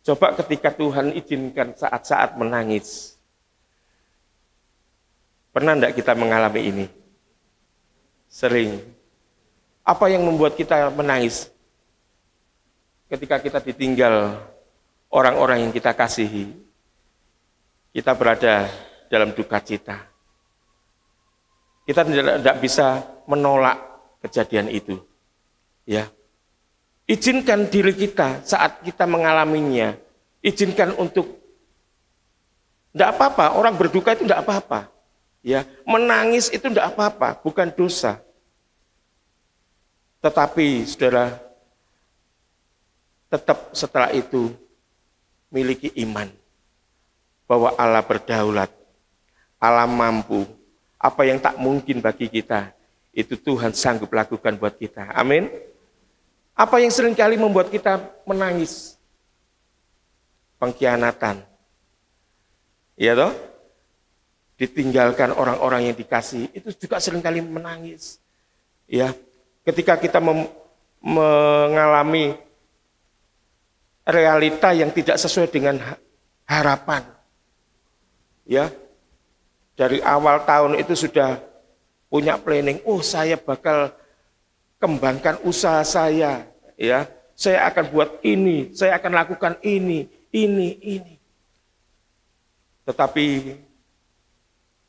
[SPEAKER 4] Coba ketika Tuhan izinkan saat-saat menangis. Pernah enggak kita mengalami ini? Sering. Apa yang membuat kita menangis? Ketika kita ditinggal orang-orang yang kita kasihi. Kita berada dalam duka cita. Kita tidak bisa menolak kejadian itu. Ya. Izinkan diri kita saat kita mengalaminya. Izinkan untuk, tidak apa-apa, orang berduka itu tidak apa-apa. Ya, menangis itu tidak apa-apa, bukan dosa. Tetapi saudara, tetap setelah itu miliki iman bahwa Allah berdaulat, Allah mampu. Apa yang tak mungkin bagi kita, itu Tuhan sanggup lakukan buat kita. Amin. Apa yang seringkali membuat kita menangis? Pengkhianatan. Iya toh? Ditinggalkan orang-orang yang dikasih, itu juga seringkali menangis. Ya, ketika kita mengalami realita yang tidak sesuai dengan harapan. Ya. Dari awal tahun itu sudah punya planning, oh saya bakal kembangkan usaha saya, ya. Saya akan buat ini, saya akan lakukan ini. Tetapi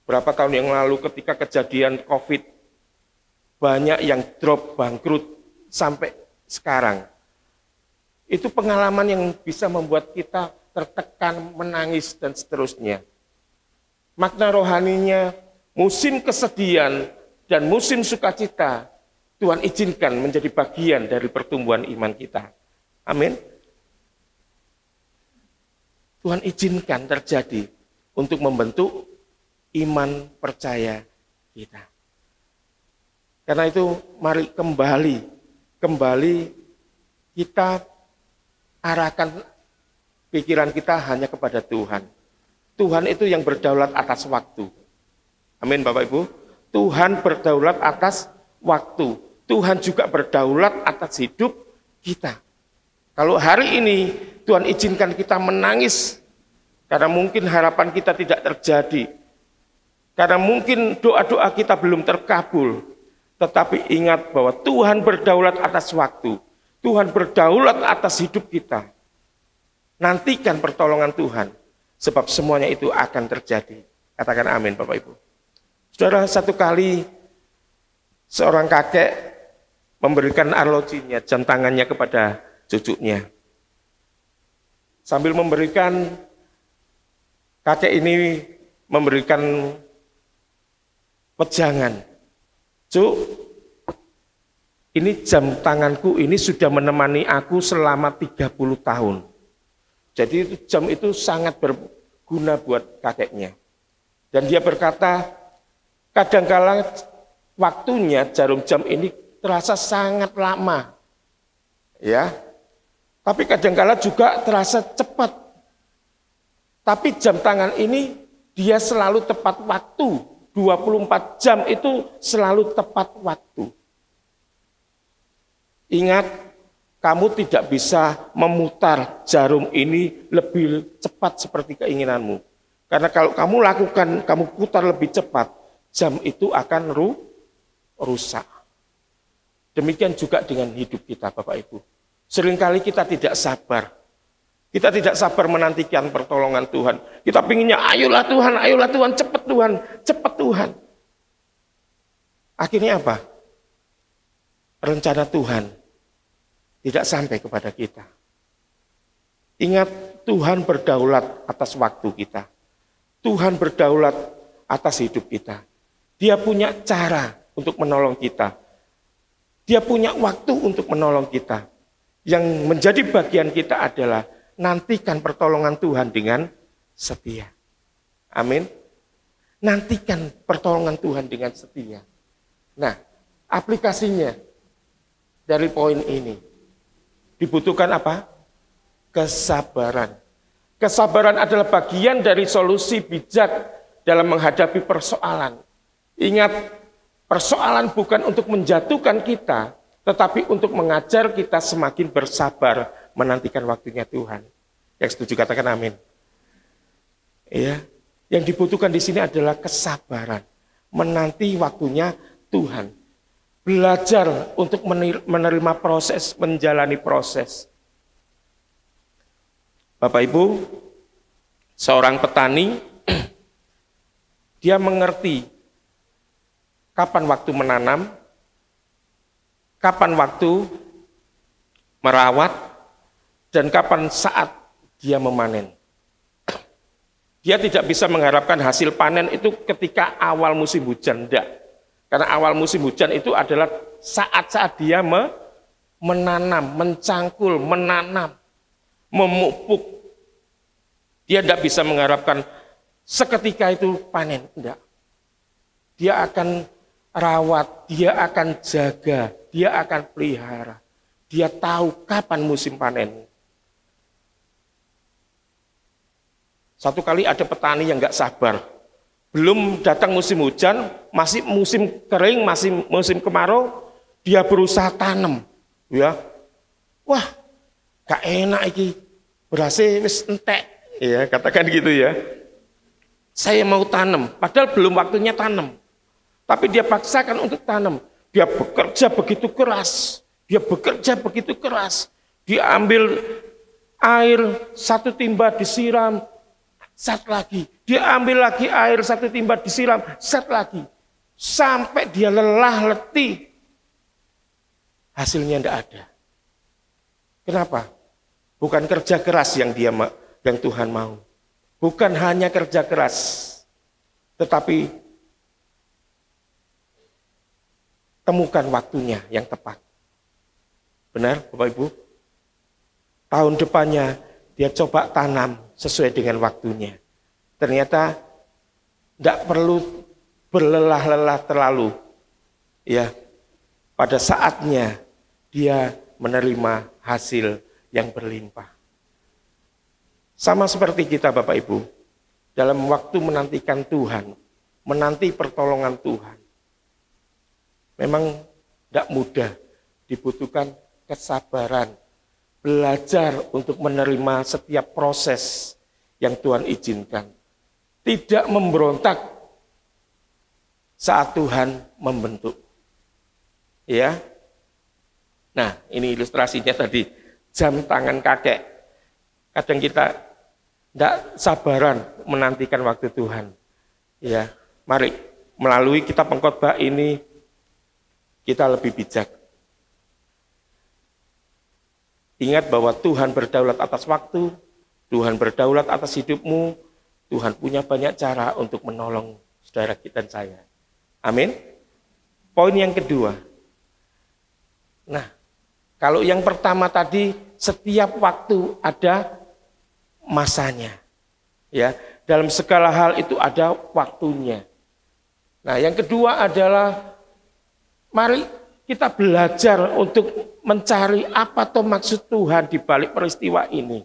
[SPEAKER 4] berapa tahun yang lalu ketika kejadian COVID, banyak yang drop, bangkrut sampai sekarang. Itu pengalaman yang bisa membuat kita tertekan, menangis, dan seterusnya. Makna rohaninya, musim kesedihan dan musim sukacita, Tuhan izinkan menjadi bagian dari pertumbuhan iman kita. Amin. Tuhan izinkan terjadi untuk membentuk iman percaya kita. Karena itu mari kembali kita arahkan pikiran kita hanya kepada Tuhan. Tuhan itu yang berdaulat atas waktu. Amin Bapak Ibu. Tuhan berdaulat atas waktu. Tuhan juga berdaulat atas hidup kita. Kalau hari ini Tuhan izinkan kita menangis, karena mungkin harapan kita tidak terjadi, karena mungkin doa-doa kita belum terkabul, tetapi ingat bahwa Tuhan berdaulat atas waktu. Tuhan berdaulat atas hidup kita. Nantikan pertolongan Tuhan, sebab semuanya itu akan terjadi. Katakan amin Bapak Ibu. Saudara, satu kali seorang kakek memberikan arlojinya, jam tangannya kepada cucunya. Sambil memberikan, kakek ini memberikan wejangan. Cuk, ini jam tanganku ini sudah menemani aku selama 30 tahun. Jadi jam itu sangat berguna buat kakeknya. Dan dia berkata, kadangkala waktunya jarum jam ini terasa sangat lama. Ya. Tapi kadangkala juga terasa cepat. Tapi jam tangan ini dia selalu tepat waktu. 24 jam itu selalu tepat waktu. Ingat, kamu tidak bisa memutar jarum ini lebih cepat seperti keinginanmu. Karena kalau kamu lakukan, kamu putar lebih cepat, jam itu akan rusak. Demikian juga dengan hidup kita, Bapak Ibu. Seringkali kita tidak sabar. Kita tidak sabar menantikan pertolongan Tuhan. Kita pinginnya, ayolah Tuhan, cepat Tuhan. Akhirnya apa? Rencana Tuhan tidak sampai kepada kita. Ingat, Tuhan berdaulat atas waktu kita. Tuhan berdaulat atas hidup kita. Dia punya cara untuk menolong kita. Dia punya waktu untuk menolong kita. Yang menjadi bagian kita adalah nantikan pertolongan Tuhan dengan setia. Amin. Nantikan pertolongan Tuhan dengan setia. Nah, aplikasinya dari poin ini dibutuhkan apa? Kesabaran. Kesabaran adalah bagian dari solusi bijak dalam menghadapi persoalan. Ingat, persoalan bukan untuk menjatuhkan kita, tetapi untuk mengajar kita semakin bersabar menantikan waktunya Tuhan. Yang setuju katakan amin. Ya, yang dibutuhkan di sini adalah kesabaran, menanti waktunya Tuhan. Belajar untuk menerima proses, menjalani proses. Bapak Ibu, seorang petani, dia mengerti kapan waktu menanam, kapan waktu merawat, dan kapan saat dia memanen. Dia tidak bisa mengharapkan hasil panen itu ketika awal musim hujan, tidak. Karena awal musim hujan itu adalah saat-saat dia menanam, mencangkul, menanam, memupuk. Dia tidak bisa mengharapkan seketika itu panen, tidak. Dia akan rawat, dia akan jaga, dia akan pelihara. Dia tahu kapan musim panen. Satu kali ada petani yang nggak sabar. Belum datang musim hujan, masih musim kering, masih musim kemarau, dia berusaha tanam. Ya, wah, gak enak iki, berasnya wis entek. Ya, katakan gitu ya. Saya mau tanam, padahal belum waktunya tanam. Tapi dia paksakan untuk tanam. Dia bekerja begitu keras. Dia ambil air, satu timba disiram, sat lagi. Dia ambil lagi air, satu timba disiram, sat lagi. Sampai dia lelah, letih. Hasilnya tidak ada. Kenapa? Bukan kerja keras yang Tuhan mau. Bukan hanya kerja keras, tetapi temukan waktunya yang tepat. Benar, Bapak Ibu? Tahun depannya dia coba tanam sesuai dengan waktunya. Ternyata tidak perlu berlelah-lelah terlalu. Ya, pada saatnya dia menerima hasil yang berlimpah. Sama seperti kita Bapak Ibu, dalam waktu menantikan Tuhan, menanti pertolongan Tuhan. Memang tidak mudah, dibutuhkan kesabaran, belajar untuk menerima setiap proses yang Tuhan izinkan. Tidak memberontak saat Tuhan membentuk. Ya. Nah, ini ilustrasinya tadi, jam tangan kakek. Kadang kita tidak sabaran menantikan waktu Tuhan. Ya, mari melalui kitab pengkhotbah ini kita lebih bijak. Ingat bahwa Tuhan berdaulat atas waktu, Tuhan berdaulat atas hidupmu, Tuhan punya banyak cara untuk menolong saudara kita dan saya. Amin. Poin yang kedua. Nah, kalau yang pertama tadi setiap waktu ada masanya. Ya, dalam segala hal itu ada waktunya. Nah, yang kedua adalah mari kita belajar untuk mencari apa toh maksud Tuhan di balik peristiwa ini.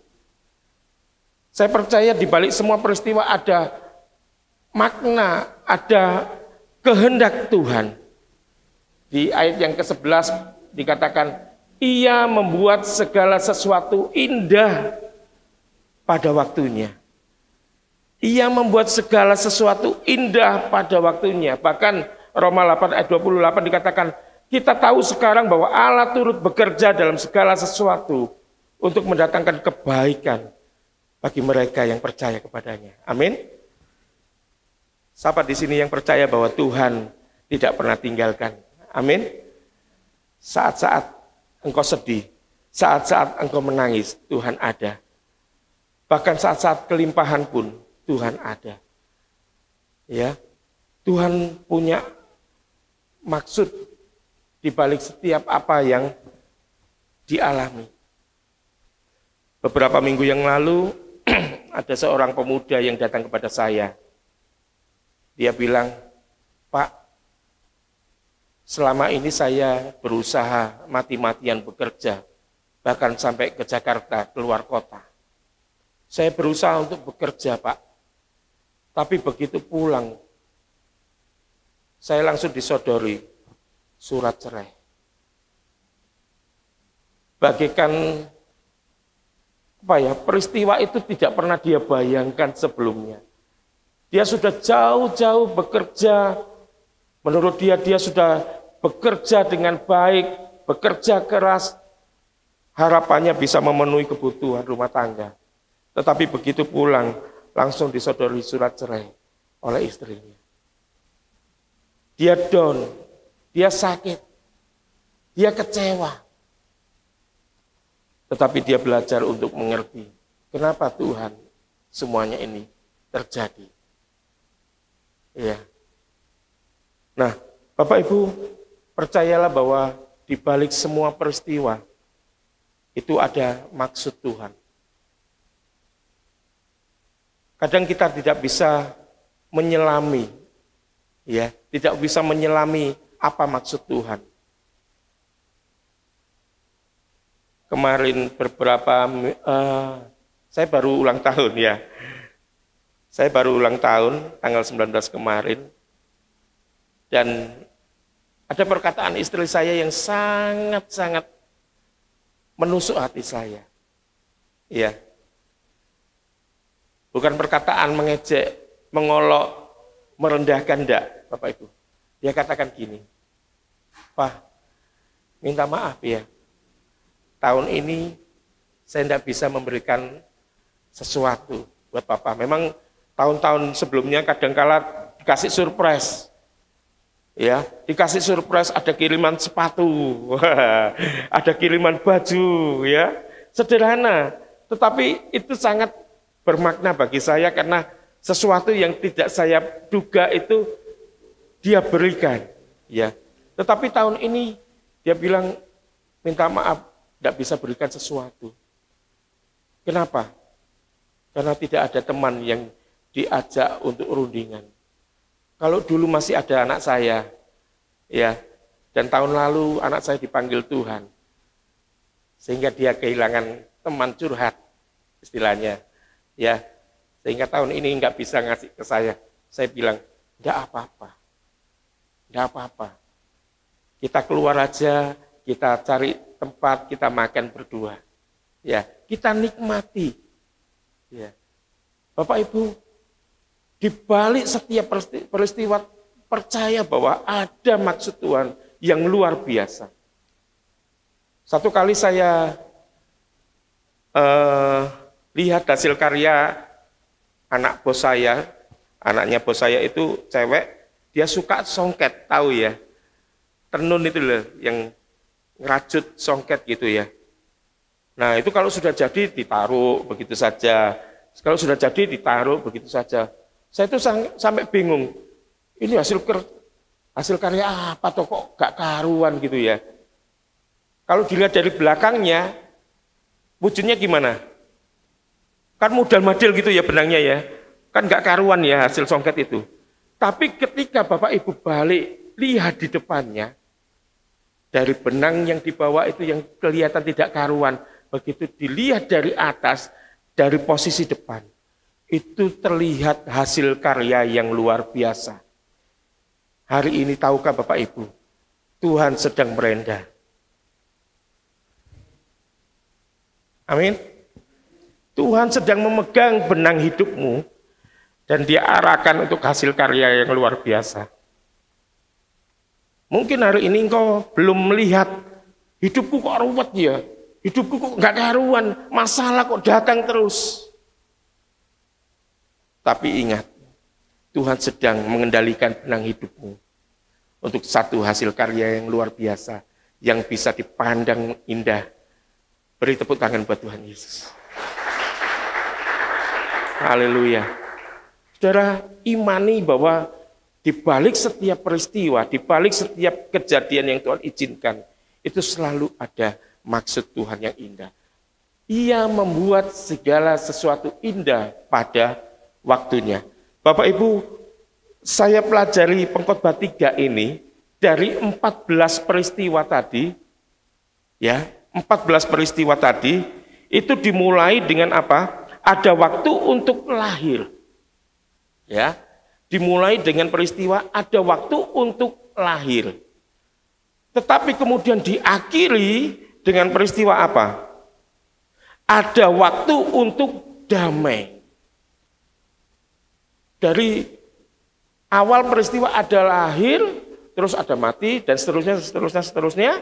[SPEAKER 4] Saya percaya di balik semua peristiwa ada makna, ada kehendak Tuhan. Di ayat yang ke-11 dikatakan, Ia membuat segala sesuatu indah pada waktunya. Ia membuat segala sesuatu indah pada waktunya. Bahkan Roma 8 ayat 28 dikatakan, kita tahu sekarang bahwa Allah turut bekerja dalam segala sesuatu untuk mendatangkan kebaikan bagi mereka yang percaya kepadanya. Amin. Siapa di sini yang percaya bahwa Tuhan tidak pernah tinggalkan? Amin. Saat-saat engkau sedih, saat-saat engkau menangis, Tuhan ada. Bahkan saat-saat kelimpahan pun Tuhan ada. Ya. Tuhan punya maksud di balik setiap apa yang dialami. Beberapa minggu yang lalu ada seorang pemuda yang datang kepada saya. Dia bilang, Pak, selama ini saya berusaha mati-matian bekerja, bahkan sampai ke Jakarta, keluar kota. Saya berusaha untuk bekerja, Pak. Tapi begitu pulang, saya langsung disodori surat cerai. Bagaikan peristiwa itu tidak pernah dia bayangkan sebelumnya. Dia sudah jauh-jauh bekerja, menurut dia sudah bekerja dengan baik, bekerja keras, harapannya bisa memenuhi kebutuhan rumah tangga. Tetapi begitu pulang, langsung disodori surat cerai oleh istrinya. Dia down, dia sakit, dia kecewa. Tetapi dia belajar untuk mengerti kenapa Tuhan semuanya ini terjadi. Ya. Nah, Bapak Ibu, percayalah bahwa di balik semua peristiwa itu ada maksud Tuhan. Kadang kita tidak bisa menyelami, ya, tidak bisa menyelami apa maksud Tuhan. Kemarin saya baru ulang tahun ya. Saya baru ulang tahun tanggal 19 kemarin. Dan ada perkataan istri saya yang sangat-sangat menusuk hati saya. Ya. Bukan perkataan mengejek, mengolok, merendahkan, enggak, Bapak Ibu. Dia katakan gini, Pak, minta maaf ya, tahun ini saya tidak bisa memberikan sesuatu buat Papa. Memang tahun-tahun sebelumnya kadangkala dikasih surprise. Ya, dikasih surprise, ada kiriman sepatu, ada kiriman baju, ya, sederhana. Tetapi itu sangat bermakna bagi saya karena sesuatu yang tidak saya duga itu dia berikan, ya. Tetapi tahun ini dia bilang minta maaf, tidak bisa berikan sesuatu. Kenapa? Karena tidak ada teman yang diajak untuk rundingan. Kalau dulu masih ada anak saya, ya, dan tahun lalu anak saya dipanggil Tuhan, sehingga dia kehilangan teman curhat, istilahnya. Ya, sehingga tahun ini nggak bisa ngasih ke saya. Saya bilang, enggak apa-apa. Enggak apa-apa. Kita keluar aja, kita cari tempat, kita makan berdua. Ya, kita nikmati. Ya. Bapak Ibu, di balik setiap peristiwa percaya bahwa ada maksud Tuhan yang luar biasa. Satu kali saya lihat hasil karya anak bos saya, anaknya bos saya itu cewek, dia suka songket, tahu ya, tenun itu loh, yang ngerajut songket gitu ya. Nah itu kalau sudah jadi ditaruh begitu saja, kalau sudah jadi ditaruh begitu saja. Saya itu sampai bingung, ini hasil karya apa toh kok gak karuan gitu ya. Kalau dilihat dari belakangnya, wujudnya gimana? Kan modal-model gitu ya benangnya ya. Kan nggak karuan ya hasil songket itu. Tapi ketika Bapak Ibu balik, lihat di depannya, dari benang yang dibawa itu yang kelihatan tidak karuan, begitu dilihat dari atas, dari posisi depan, itu terlihat hasil karya yang luar biasa. Hari ini tahukah Bapak Ibu, Tuhan sedang merendah. Amin. Tuhan sedang memegang benang hidupmu dan Dia arahkan untuk hasil karya yang luar biasa. Mungkin hari ini engkau belum melihat hidupku kok ruwet ya, hidupku kok nggak karuan, masalah kok datang terus. Tapi ingat, Tuhan sedang mengendalikan benang hidupmu untuk satu hasil karya yang luar biasa yang bisa dipandang indah. Beri tepuk tangan buat Tuhan Yesus. Haleluya. Saudara, imani bahwa di balik setiap peristiwa, di balik setiap kejadian yang Tuhan izinkan, itu selalu ada maksud Tuhan yang indah. Ia membuat segala sesuatu indah pada waktunya. Bapak Ibu, saya pelajari pengkhotbah 3 ini dari 14 peristiwa tadi, ya, 14 peristiwa tadi itu dimulai dengan apa? Ada waktu untuk lahir. Ya, dimulai dengan peristiwa ada waktu untuk lahir. Tetapi kemudian diakhiri dengan peristiwa apa? Ada waktu untuk damai. Dari awal peristiwa ada lahir, terus ada mati, dan seterusnya,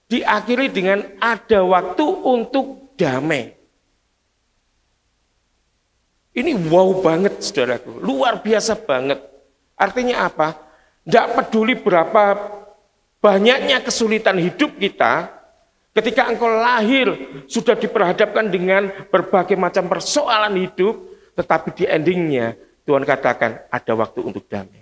[SPEAKER 4] diakhiri dengan ada waktu untuk damai. Ini wow banget saudaraku, luar biasa banget. Artinya apa? Tidak peduli berapa banyaknya kesulitan hidup kita, ketika engkau lahir sudah diperhadapkan dengan berbagai macam persoalan hidup, tetapi di endingnya Tuhan katakan ada waktu untuk damai.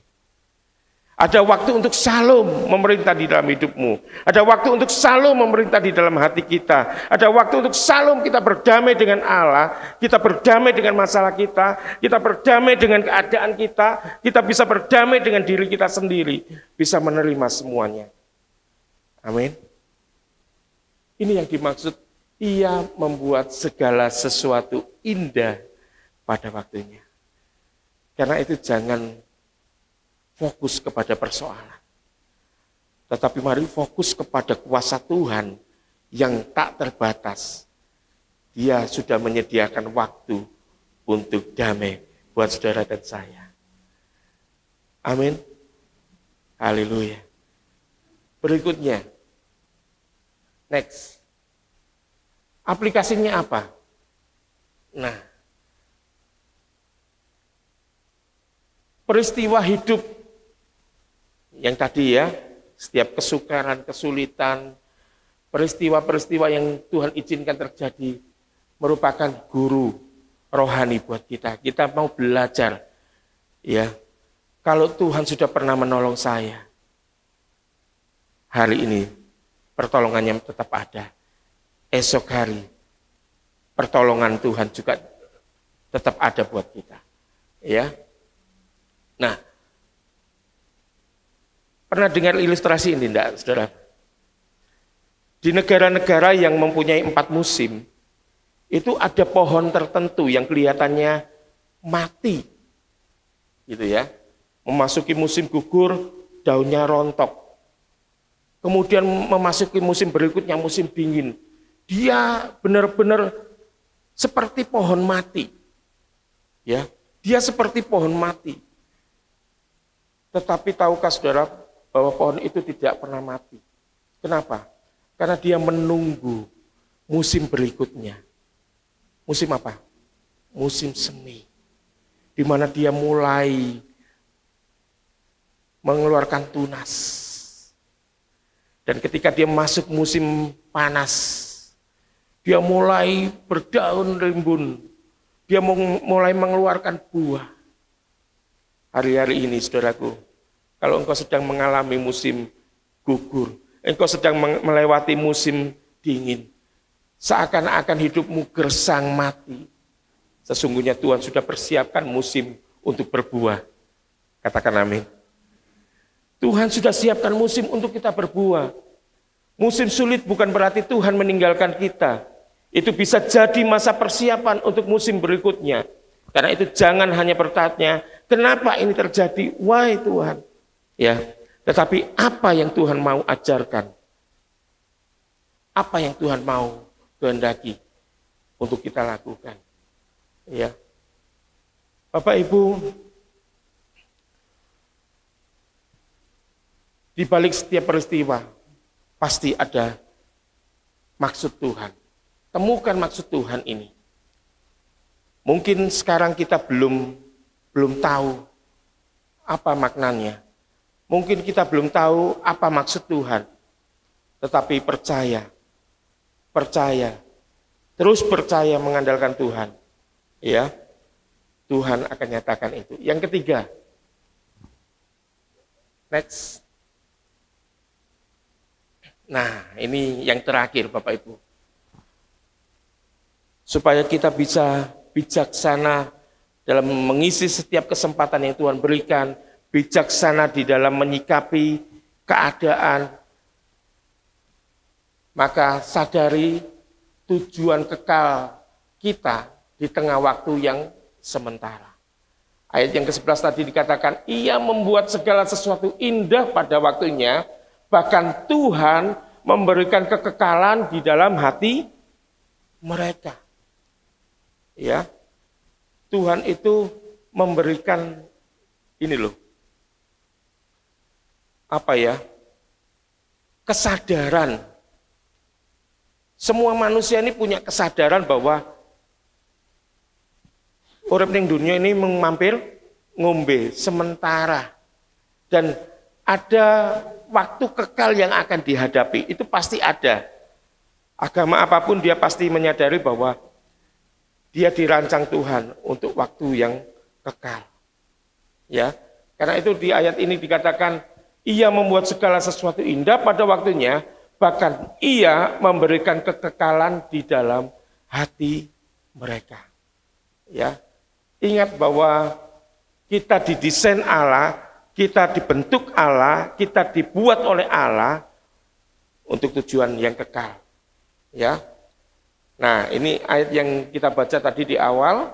[SPEAKER 4] Ada waktu untuk shalom memerintah di dalam hidupmu. Ada waktu untuk shalom memerintah di dalam hati kita. Ada waktu untuk shalom kita berdamai dengan Allah. Kita berdamai dengan masalah kita. Kita berdamai dengan keadaan kita. Kita bisa berdamai dengan diri kita sendiri. Bisa menerima semuanya. Amin. Ini yang dimaksud. Ia membuat segala sesuatu indah pada waktunya. Karena itu jangan fokus kepada persoalan. Tetapi mari fokus kepada kuasa Tuhan yang tak terbatas. Dia sudah menyediakan waktu untuk damai buat saudara dan saya. Amin. Haleluya. Berikutnya. Next. Aplikasinya apa? Nah. Peristiwa hidup yang tadi ya, setiap kesukaran, kesulitan, peristiwa-peristiwa yang Tuhan izinkan terjadi merupakan guru rohani buat kita. Kita mau belajar, ya. Kalau Tuhan sudah pernah menolong saya, hari ini pertolongannya tetap ada. Esok hari pertolongan Tuhan juga tetap ada buat kita, ya. Nah, pernah dengar ilustrasi ini enggak, saudara? Di negara-negara yang mempunyai 4 musim, itu ada pohon tertentu yang kelihatannya mati. Gitu ya. Memasuki musim gugur, daunnya rontok. Kemudian memasuki musim berikutnya, musim dingin. Dia benar-benar seperti pohon mati. Ya, dia seperti pohon mati. Tetapi tahukah saudara bahwa pohon itu tidak pernah mati? Kenapa? Karena dia menunggu musim berikutnya. Musim apa? Musim semi. Di mana dia mulai mengeluarkan tunas. Dan ketika dia masuk musim panas, dia mulai berdaun rimbun. Dia mulai mengeluarkan buah. Hari-hari ini, saudaraku, kalau engkau sedang mengalami musim gugur, engkau sedang melewati musim dingin, seakan-akan hidupmu gersang mati. Sesungguhnya Tuhan sudah persiapkan musim untuk berbuah. Katakan amin. Tuhan sudah siapkan musim untuk kita berbuah. Musim sulit bukan berarti Tuhan meninggalkan kita. Itu bisa jadi masa persiapan untuk musim berikutnya. Karena itu jangan hanya bertanya, kenapa ini terjadi? Why Tuhan? Ya, tetapi apa yang Tuhan mau ajarkan? Apa yang Tuhan mau kehendaki untuk kita lakukan? Ya. Bapak Ibu, di balik setiap peristiwa pasti ada maksud Tuhan. Temukan maksud Tuhan ini. Mungkin sekarang kita belum tahu apa maknanya. Mungkin kita belum tahu apa maksud Tuhan. Tetapi percaya, terus percaya mengandalkan Tuhan. Ya, Tuhan akan nyatakan itu. Yang ketiga, next. Nah, ini yang terakhir Bapak Ibu. Supaya kita bisa bijaksana dalam mengisi setiap kesempatan yang Tuhan berikan, bijaksana di dalam menyikapi keadaan, maka sadari tujuan kekal kita di tengah waktu yang sementara. Ayat yang ke-11 tadi dikatakan, ia membuat segala sesuatu indah pada waktunya, bahkan Tuhan memberikan kekekalan di dalam hati mereka. Ya, Tuhan itu memberikan ini loh, apa ya, kesadaran. Semua manusia ini punya kesadaran bahwa urip ning dunia ini mampir ngombe sementara. Dan ada waktu kekal yang akan dihadapi, itu pasti ada. Agama apapun dia pasti menyadari bahwa dia dirancang Tuhan untuk waktu yang kekal. Ya, karena itu di ayat ini dikatakan, ia membuat segala sesuatu indah pada waktunya, bahkan ia memberikan kekekalan di dalam hati mereka. Ya, ingat bahwa kita didesain Allah, kita dibentuk Allah, kita dibuat oleh Allah untuk tujuan yang kekal. Ya. Nah, ini ayat yang kita baca tadi di awal.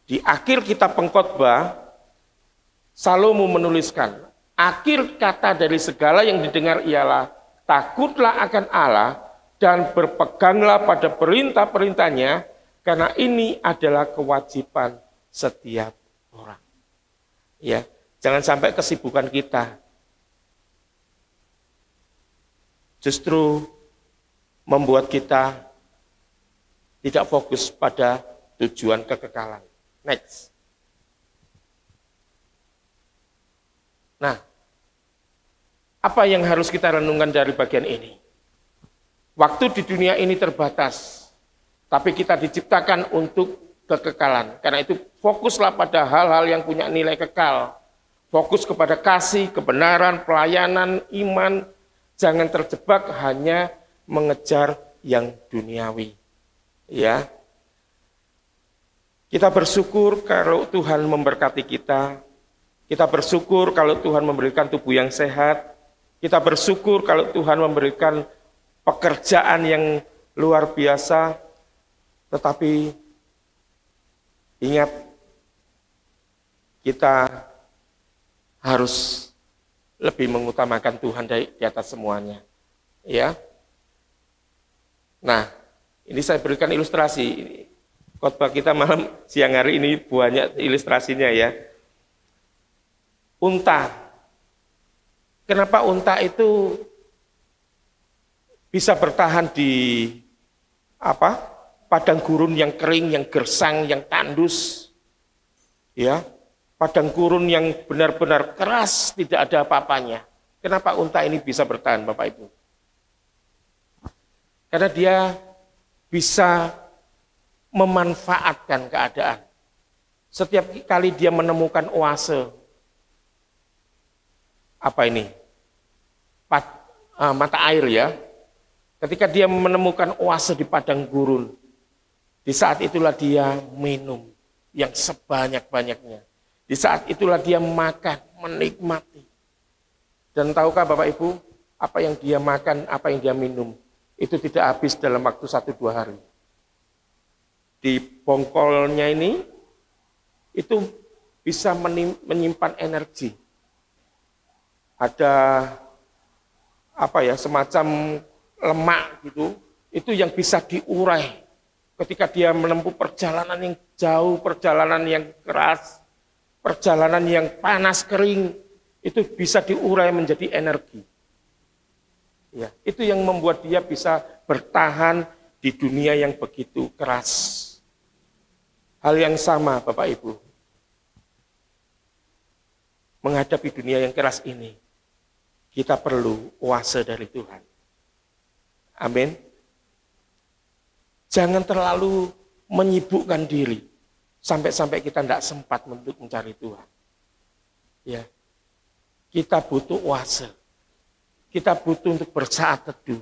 [SPEAKER 4] Di akhir kitab Pengkhotbah, Salomo menuliskan, akhir kata dari segala yang didengar ialah, takutlah akan Allah dan berpeganglah pada perintah-perintahnya, karena ini adalah kewajiban setiap orang. Ya. Jangan sampai kesibukan kita justru membuat kita tidak fokus pada tujuan kekekalan. Next. Nah, apa yang harus kita renungkan dari bagian ini? Waktu di dunia ini terbatas, tapi kita diciptakan untuk kekekalan. Karena itu fokuslah pada hal-hal yang punya nilai kekal. Fokus kepada kasih, kebenaran, pelayanan, iman. Jangan terjebak hanya mengejar yang duniawi. Ya. Kita bersyukur kalau Tuhan memberkati kita. Kita bersyukur kalau Tuhan memberikan tubuh yang sehat. Kita bersyukur kalau Tuhan memberikan pekerjaan yang luar biasa. Tetapi ingat, kita harus lebih mengutamakan Tuhan di atas semuanya. Ya. Nah, ini saya berikan ilustrasi. Khotbah kita malam siang hari ini banyak ilustrasinya ya. Unta. Kenapa unta itu bisa bertahan di padang gurun yang kering, yang gersang, yang tandus? Ya. Padang gurun yang benar-benar keras, tidak ada apa-apanya. Kenapa unta ini bisa bertahan, Bapak Ibu? Karena dia bisa memanfaatkan keadaan. Setiap kali dia menemukan oase, mata air ya. Ketika dia menemukan oase di padang gurun, di saat itulah dia minum yang sebanyak-banyaknya. Di saat itulah dia makan, menikmati. Dan tahukah Bapak Ibu, apa yang dia makan, apa yang dia minum, itu tidak habis dalam waktu 1-2 hari. Di bongkolnya ini, itu bisa menyimpan energi. Ada semacam lemak gitu, itu yang bisa diurai. Ketika dia menempuh perjalanan yang jauh, perjalanan yang keras, perjalanan yang panas kering, itu bisa diurai menjadi energi. Ya, itu yang membuat dia bisa bertahan di dunia yang begitu keras. Hal yang sama Bapak Ibu, menghadapi dunia yang keras ini, kita perlu kuasa dari Tuhan. Amin. Jangan terlalu menyibukkan diri, sampai-sampai kita tidak sempat untuk mencari Tuhan. Ya, kita butuh kuasa. Kita butuh untuk bersaat teduh.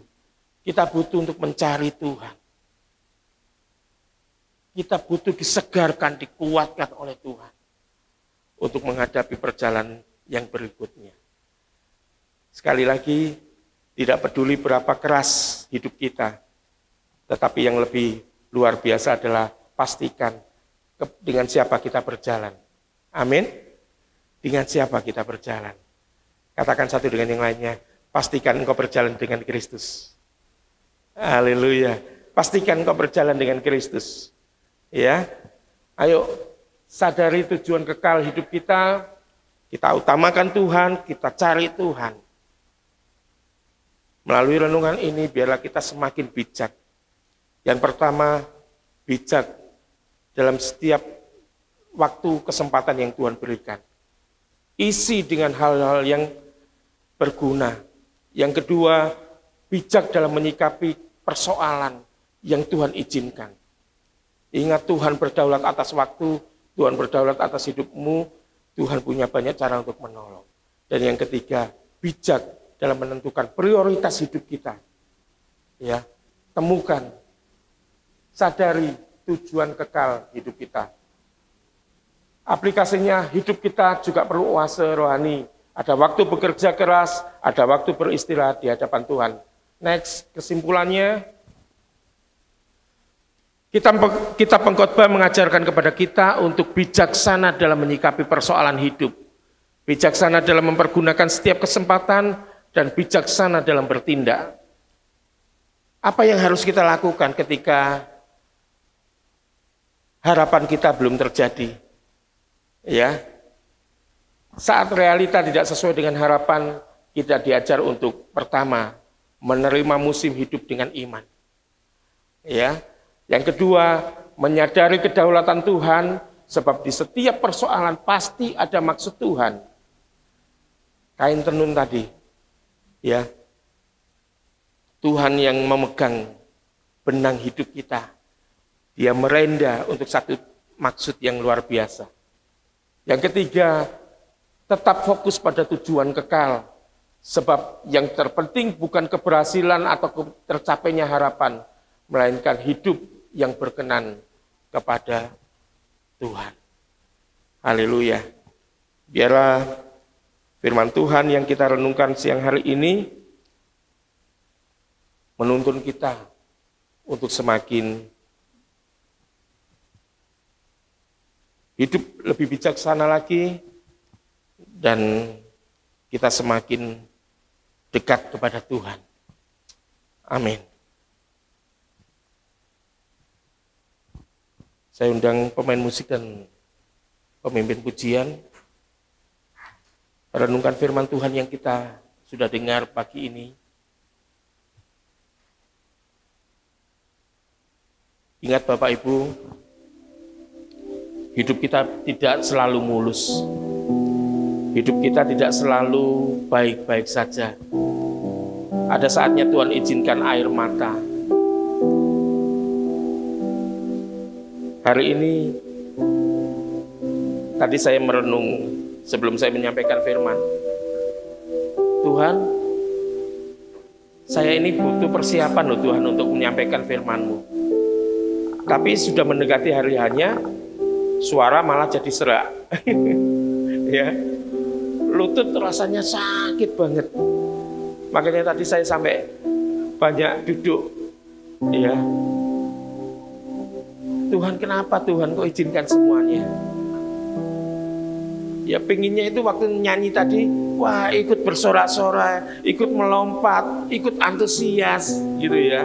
[SPEAKER 4] Kita butuh untuk mencari Tuhan. Kita butuh disegarkan, dikuatkan oleh Tuhan untuk menghadapi perjalanan yang berikutnya. Sekali lagi, tidak peduli berapa keras hidup kita, tetapi yang lebih luar biasa adalah pastikan dengan siapa kita berjalan. Amin. Dengan siapa kita berjalan. Katakan satu dengan yang lainnya, pastikan engkau berjalan dengan Kristus. Haleluya. Pastikan engkau berjalan dengan Kristus. Ya, ayo sadari tujuan kekal hidup kita utamakan Tuhan, kita cari Tuhan. Melalui renungan ini biarlah kita semakin bijak. Yang pertama, bijak dalam setiap waktu kesempatan yang Tuhan berikan. Isi dengan hal-hal yang berguna. Yang kedua, bijak dalam menyikapi persoalan yang Tuhan izinkan. Ingat Tuhan berdaulat atas waktu, Tuhan berdaulat atas hidupmu, Tuhan punya banyak cara untuk menolong. Dan yang ketiga, bijak dalam menentukan prioritas hidup kita. Ya, temukan, sadari tujuan kekal hidup kita. Aplikasinya hidup kita juga perlu kuasa rohani. Ada waktu bekerja keras, ada waktu beristirahat di hadapan Tuhan. Next, kesimpulannya, Kitab Pengkhotbah mengajarkan kepada kita untuk bijaksana dalam menyikapi persoalan hidup. Bijaksana dalam mempergunakan setiap kesempatan dan bijaksana dalam bertindak. Apa yang harus kita lakukan ketika harapan kita belum terjadi? Ya. Saat realita tidak sesuai dengan harapan, kita diajar untuk pertama, menerima musim hidup dengan iman. Ya. Yang kedua, menyadari kedaulatan Tuhan, sebab di setiap persoalan pasti ada maksud Tuhan. Kain tenun tadi, ya, Tuhan yang memegang benang hidup kita, Dia merenda untuk satu maksud yang luar biasa. Yang ketiga, tetap fokus pada tujuan kekal, sebab yang terpenting bukan keberhasilan atau tercapainya harapan, melainkan hidup yang berkenan kepada Tuhan. Haleluya. Biarlah firman Tuhan yang kita renungkan siang hari ini menuntun kita untuk semakin hidup lebih bijaksana lagi dan kita semakin dekat kepada Tuhan. Amin. Saya undang pemain musik dan pemimpin pujian merenungkan firman Tuhan yang kita sudah dengar pagi ini. Ingat Bapak Ibu, hidup kita tidak selalu mulus. Hidup kita tidak selalu baik-baik saja. Ada saatnya Tuhan izinkan air mata. Hari ini, tadi saya merenung sebelum saya menyampaikan firman. Tuhan, saya ini butuh persiapan loh Tuhan untuk menyampaikan firman-Mu. Tapi sudah mendekati hari hanya, suara malah jadi serak. Ya, lutut rasanya sakit banget. Makanya tadi saya sampai banyak duduk. Ya, Tuhan, kenapa Tuhan kok izinkan semuanya? Ya pinginnya itu waktu nyanyi tadi, wah ikut bersorak-sorai, ikut melompat, ikut antusias gitu ya.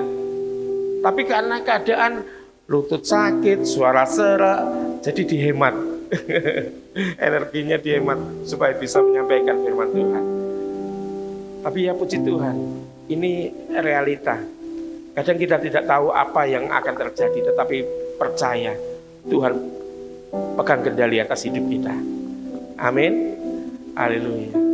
[SPEAKER 4] Tapi karena keadaan lutut sakit, suara serak, jadi dihemat. Energinya dihemat supaya bisa menyampaikan firman Tuhan. Tapi ya puji Tuhan, ini realita. Kadang kita tidak tahu apa yang akan terjadi, tetapi percaya Tuhan pegang kendali atas hidup kita. Amin. Haleluya.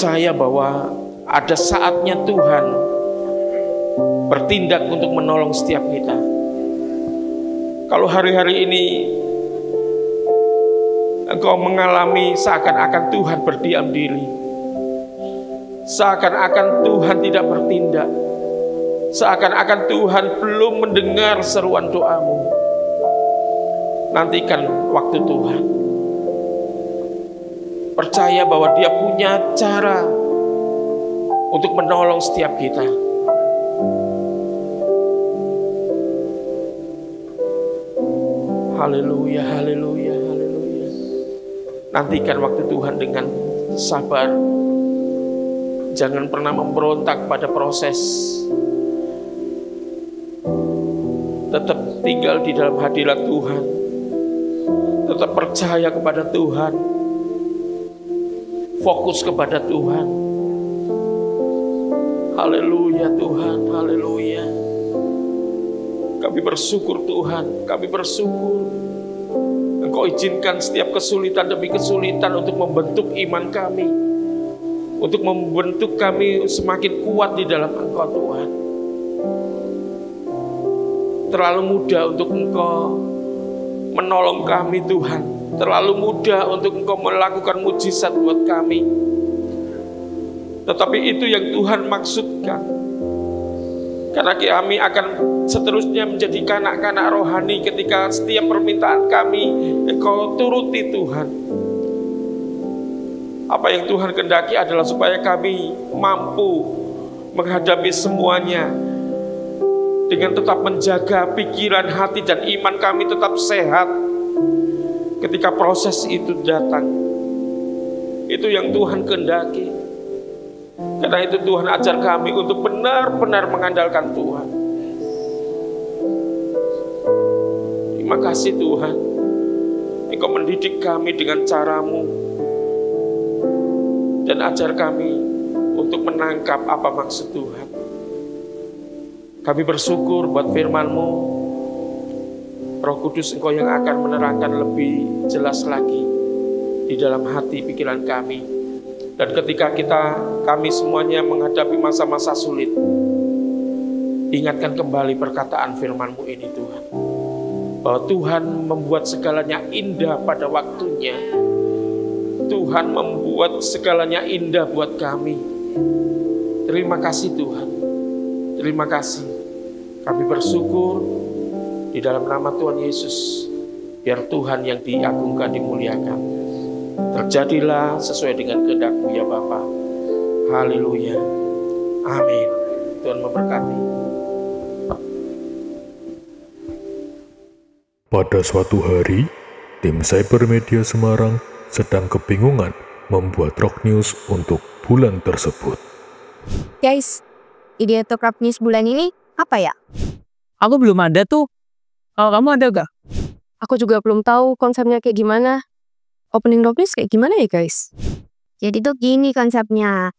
[SPEAKER 4] percaya bahwa ada saatnya Tuhan bertindak untuk menolong setiap kita. Kalau hari-hari ini engkau mengalami seakan-akan Tuhan berdiam diri, seakan-akan Tuhan tidak bertindak, seakan-akan Tuhan belum mendengar seruan doamu, nantikan waktu Tuhan. Percaya bahwa Dia punya cara untuk menolong setiap kita. Haleluya, haleluya, haleluya. Nantikan waktu Tuhan dengan sabar. Jangan pernah memberontak pada proses. Tetap tinggal di dalam hadirat Tuhan. Tetap percaya kepada Tuhan. Fokus kepada Tuhan. Haleluya Tuhan, haleluya. Kami bersyukur Tuhan, kami bersyukur. Engkau izinkan setiap kesulitan demi kesulitan untuk membentuk iman kami. Untuk membentuk kami semakin kuat di dalam Engkau Tuhan. Terlalu mudah untuk Engkau menolong kami Tuhan. Terlalu mudah untuk Engkau melakukan mujizat buat kami. Tetapi itu yang Tuhan maksudkan. Karena kami akan seterusnya menjadi kanak-kanak rohani ketika setiap permintaan kami Engkau turuti Tuhan. Apa yang Tuhan kehendaki adalah supaya kami mampu menghadapi semuanya dengan tetap menjaga pikiran, hati, dan iman kami tetap sehat ketika proses itu datang. Itu yang Tuhan kehendaki. Karena itu Tuhan ajar kami untuk benar-benar mengandalkan Tuhan. Terima kasih Tuhan. Engkau mendidik kami dengan cara-Mu dan ajar kami untuk menangkap apa maksud Tuhan. Kami bersyukur buat firman-Mu. Roh Kudus Engkau yang akan menerangkan lebih jelas lagi di dalam hati pikiran kami. Dan ketika kami semuanya menghadapi masa-masa sulit, ingatkan kembali perkataan firman-Mu ini Tuhan. Bahwa Tuhan membuat segalanya indah pada waktunya. Tuhan membuat segalanya indah buat kami. Terima kasih Tuhan. Terima kasih. Kami bersyukur di dalam nama Tuhan Yesus. Biar Tuhan yang diagungkan, dimuliakan. Terjadilah sesuai dengan kehendak-Mu ya Bapa. Haleluya. Amin. Tuhan memberkati.
[SPEAKER 5] Pada suatu hari, tim Cybermedia Semarang sedang kebingungan membuat rock news untuk bulan tersebut.
[SPEAKER 6] Guys, ide untuk rock news bulan ini apa ya?
[SPEAKER 7] Aku belum ada tuh. Kalau kamu ada gak?
[SPEAKER 6] Aku juga belum tahu konsepnya kayak gimana. Opening rock news kayak gimana ya guys? Jadi tuh gini konsepnya.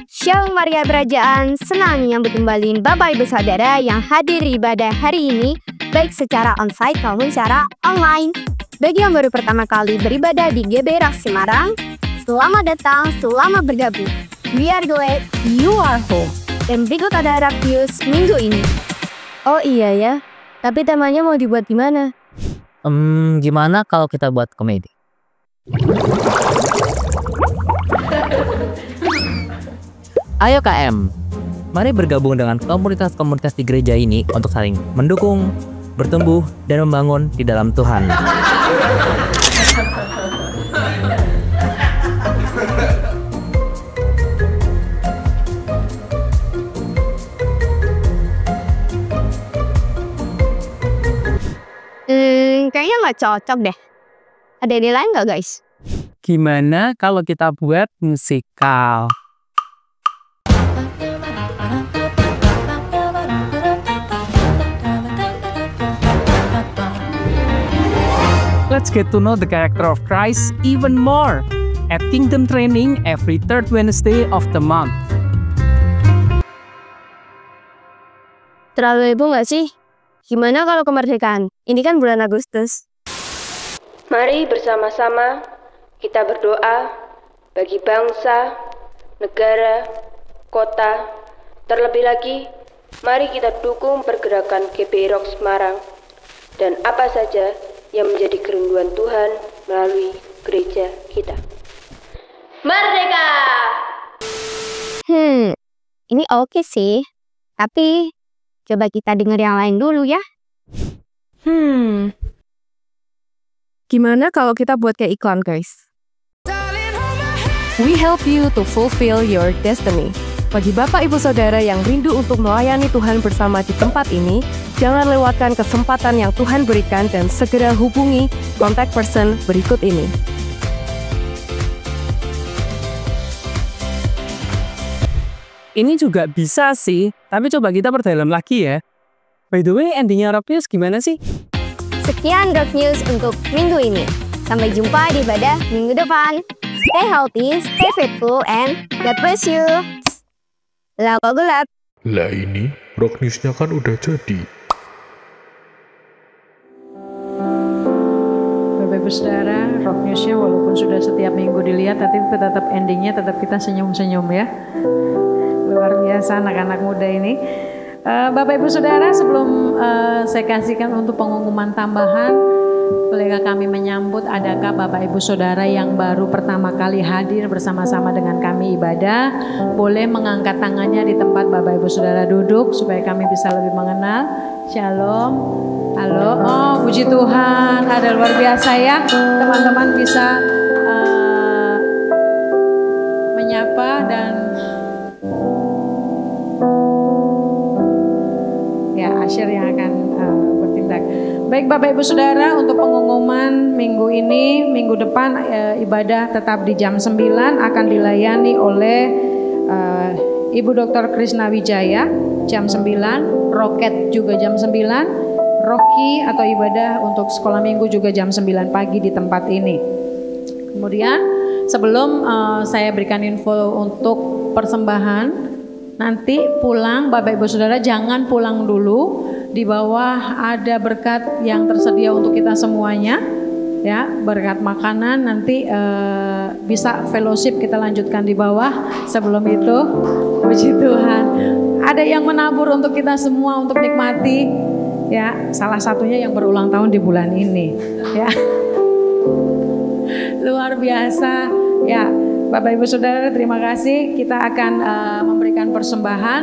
[SPEAKER 6] Shalom Maria Berajaan, senang menyambut kembali Bapak Ibu Saudara yang hadir ibadah hari ini, baik secara onsite maupun secara online. Bagi yang baru pertama kali beribadah di GB Rock Semarang, selamat datang, selamat bergabung. We are glad you are home. Dan berikut ada rock news minggu ini. Oh iya ya, tapi temanya mau dibuat gimana?
[SPEAKER 7] Gimana kalau kita buat komedi? Ayo KM, mari bergabung dengan komunitas-komunitas di gereja ini untuk saling mendukung, bertumbuh, dan membangun di dalam Tuhan.
[SPEAKER 6] Kayaknya nggak cocok deh. Ada ide lain nggak guys?
[SPEAKER 7] Gimana kalau kita buat musikal? Let's get to know the character of Christ even more at Kingdom Training every third Wednesday of the month.
[SPEAKER 6] Terlalu heboh nggak sih? Gimana kalau kemerdekaan? Ini kan bulan Agustus.
[SPEAKER 8] Mari bersama-sama kita berdoa bagi bangsa, negara, kota. Terlebih lagi, mari kita dukung pergerakan GBI Rock Semarang dan apa saja yang menjadi kerinduan Tuhan melalui gereja kita. Merdeka!
[SPEAKER 6] Ini oke sih. Tapi coba kita dengar yang lain dulu ya.
[SPEAKER 9] Gimana kalau kita buat kayak iklan, guys? We help you to fulfill your destiny. Bagi Bapak Ibu Saudara yang rindu untuk melayani Tuhan bersama di tempat ini, jangan lewatkan kesempatan yang Tuhan berikan dan segera hubungi contact person berikut ini.
[SPEAKER 10] Ini juga bisa sih, tapi coba kita perdalam lagi ya. By the way, endingnya Rock News gimana sih?
[SPEAKER 6] Sekian Rock News untuk minggu ini. Sampai jumpa di ibadah minggu depan. Stay healthy, stay faithful, and God bless you. Lah kok gelap?
[SPEAKER 5] Lah ini Rock News-nya kan udah jadi.
[SPEAKER 2] Bapak Ibu Saudara, Rock News-nya walaupun sudah setiap minggu dilihat, tapi tetap endingnya tetap kita senyum-senyum ya. Luar biasa anak-anak muda ini. Bapak Ibu Saudara, sebelum saya kasihkan untuk pengumuman tambahan, bolehkah kami menyambut adakah Bapak Ibu Saudara yang baru pertama kali hadir bersama-sama dengan kami ibadah, boleh mengangkat tangannya di tempat Bapak Ibu Saudara duduk supaya kami bisa lebih mengenal. Shalom. Halo. Oh, puji Tuhan, ada luar biasa ya. Teman-teman bisa menyapa dan Asyir yang akan bertindak. Baik Bapak Ibu Saudara, untuk pengumuman minggu ini, minggu depan ibadah tetap di jam 9 akan dilayani oleh Ibu Dr. Krisna Wijaya jam 9, Roket juga jam 9, Rocky atau ibadah untuk sekolah minggu juga jam 9 pagi di tempat ini. Kemudian sebelum saya berikan info untuk persembahan, nanti pulang Bapak Ibu Saudara jangan pulang dulu, di bawah ada berkat yang tersedia untuk kita semuanya ya, berkat makanan nanti bisa fellowship kita lanjutkan di bawah. Sebelum itu puji Tuhan ada yang menabur untuk kita semua untuk nikmati ya, salah satunya yang berulang tahun di bulan ini ya. Luar biasa ya. Bapak Ibu Saudara, terima kasih. Kita akan memberikan persembahan.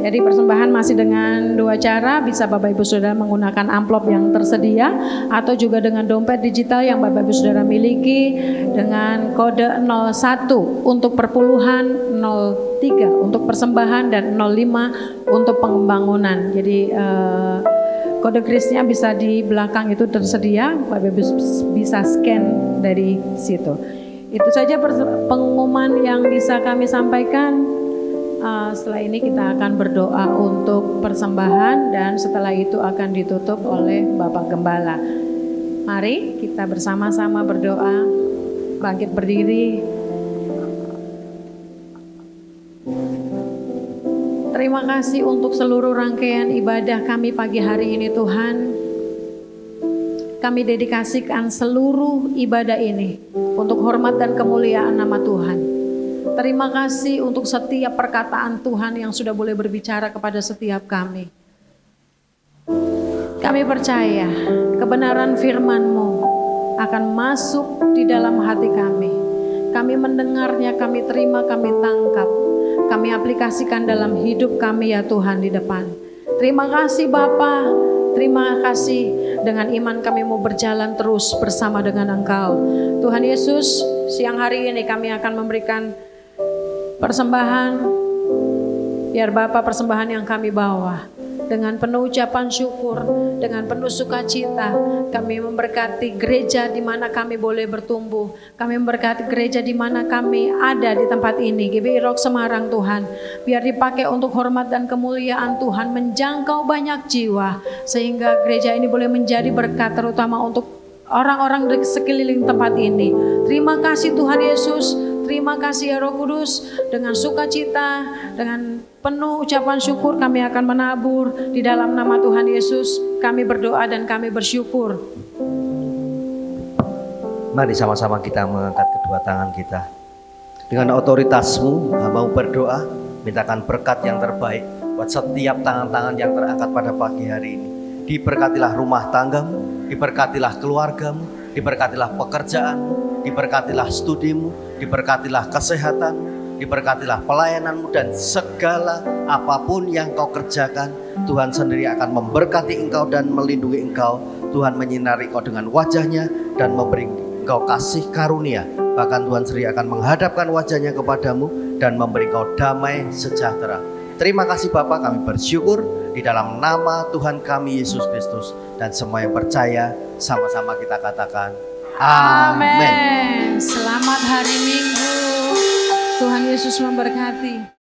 [SPEAKER 2] Jadi persembahan masih dengan dua cara. Bisa Bapak Ibu Saudara menggunakan amplop yang tersedia atau juga dengan dompet digital yang Bapak Ibu Saudara miliki dengan kode 01 untuk perpuluhan, 03 untuk persembahan, dan 05 untuk pengembangunan. Jadi kode krisnya bisa di belakang itu tersedia. Bapak Ibu bisa scan dari situ. Itu saja pengumuman yang bisa kami sampaikan. Setelah ini kita akan berdoa untuk persembahan dan setelah itu akan ditutup oleh Bapak Gembala. Mari kita bersama-sama berdoa, bangkit berdiri. Terima kasih untuk seluruh rangkaian ibadah kami pagi hari ini Tuhan. Kami dedikasikan seluruh ibadah ini untuk hormat dan kemuliaan nama Tuhan. Terima kasih untuk setiap perkataan Tuhan yang sudah boleh berbicara kepada setiap kami. Kami percaya kebenaran firman-Mu akan masuk di dalam hati kami. Kami mendengarnya, kami terima, kami tangkap. Kami aplikasikan dalam hidup kami ya Tuhan di depan. Terima kasih Bapa. Terima kasih, dengan iman kami mau berjalan terus bersama dengan Engkau. Tuhan Yesus, siang hari ini kami akan memberikan persembahan. Biar Bapa persembahan yang kami bawa dengan penuh ucapan syukur, dengan penuh sukacita, kami memberkati gereja di mana kami boleh bertumbuh. Kami memberkati gereja di mana kami ada di tempat ini, GBI Rock Semarang Tuhan. Biar dipakai untuk hormat dan kemuliaan Tuhan, menjangkau banyak jiwa, sehingga gereja ini boleh menjadi berkat terutama untuk orang-orang di sekeliling tempat ini. Terima kasih Tuhan Yesus, terima kasih ya Roh Kudus. Dengan sukacita, dengan penuh ucapan syukur kami akan menabur di dalam nama Tuhan Yesus. Kami berdoa dan kami bersyukur.
[SPEAKER 11] Mari sama-sama kita mengangkat kedua tangan kita. Dengan otoritasmu, hamba berdoa, mintakan berkat yang terbaik buat setiap tangan-tangan yang terangkat pada pagi hari ini. Diberkatilah rumah tanggamu, diberkatilah keluargamu, diberkatilah pekerjaanmu, diberkatilah studimu, diberkatilah kesehatanmu, diberkatilah pelayananmu, dan segala apapun yang kau kerjakan, Tuhan sendiri akan memberkati engkau dan melindungi engkau. Tuhan menyinari engkau dengan wajahnya dan memberi engkau kasih karunia. Bahkan Tuhan sendiri akan menghadapkan wajahnya kepadamu dan memberi engkau damai sejahtera. Terima kasih Bapa, kami bersyukur di dalam nama Tuhan kami Yesus Kristus. Dan semua yang percaya sama-sama kita katakan amin.
[SPEAKER 2] Selamat hari Minggu. Tuhan Yesus memberkati.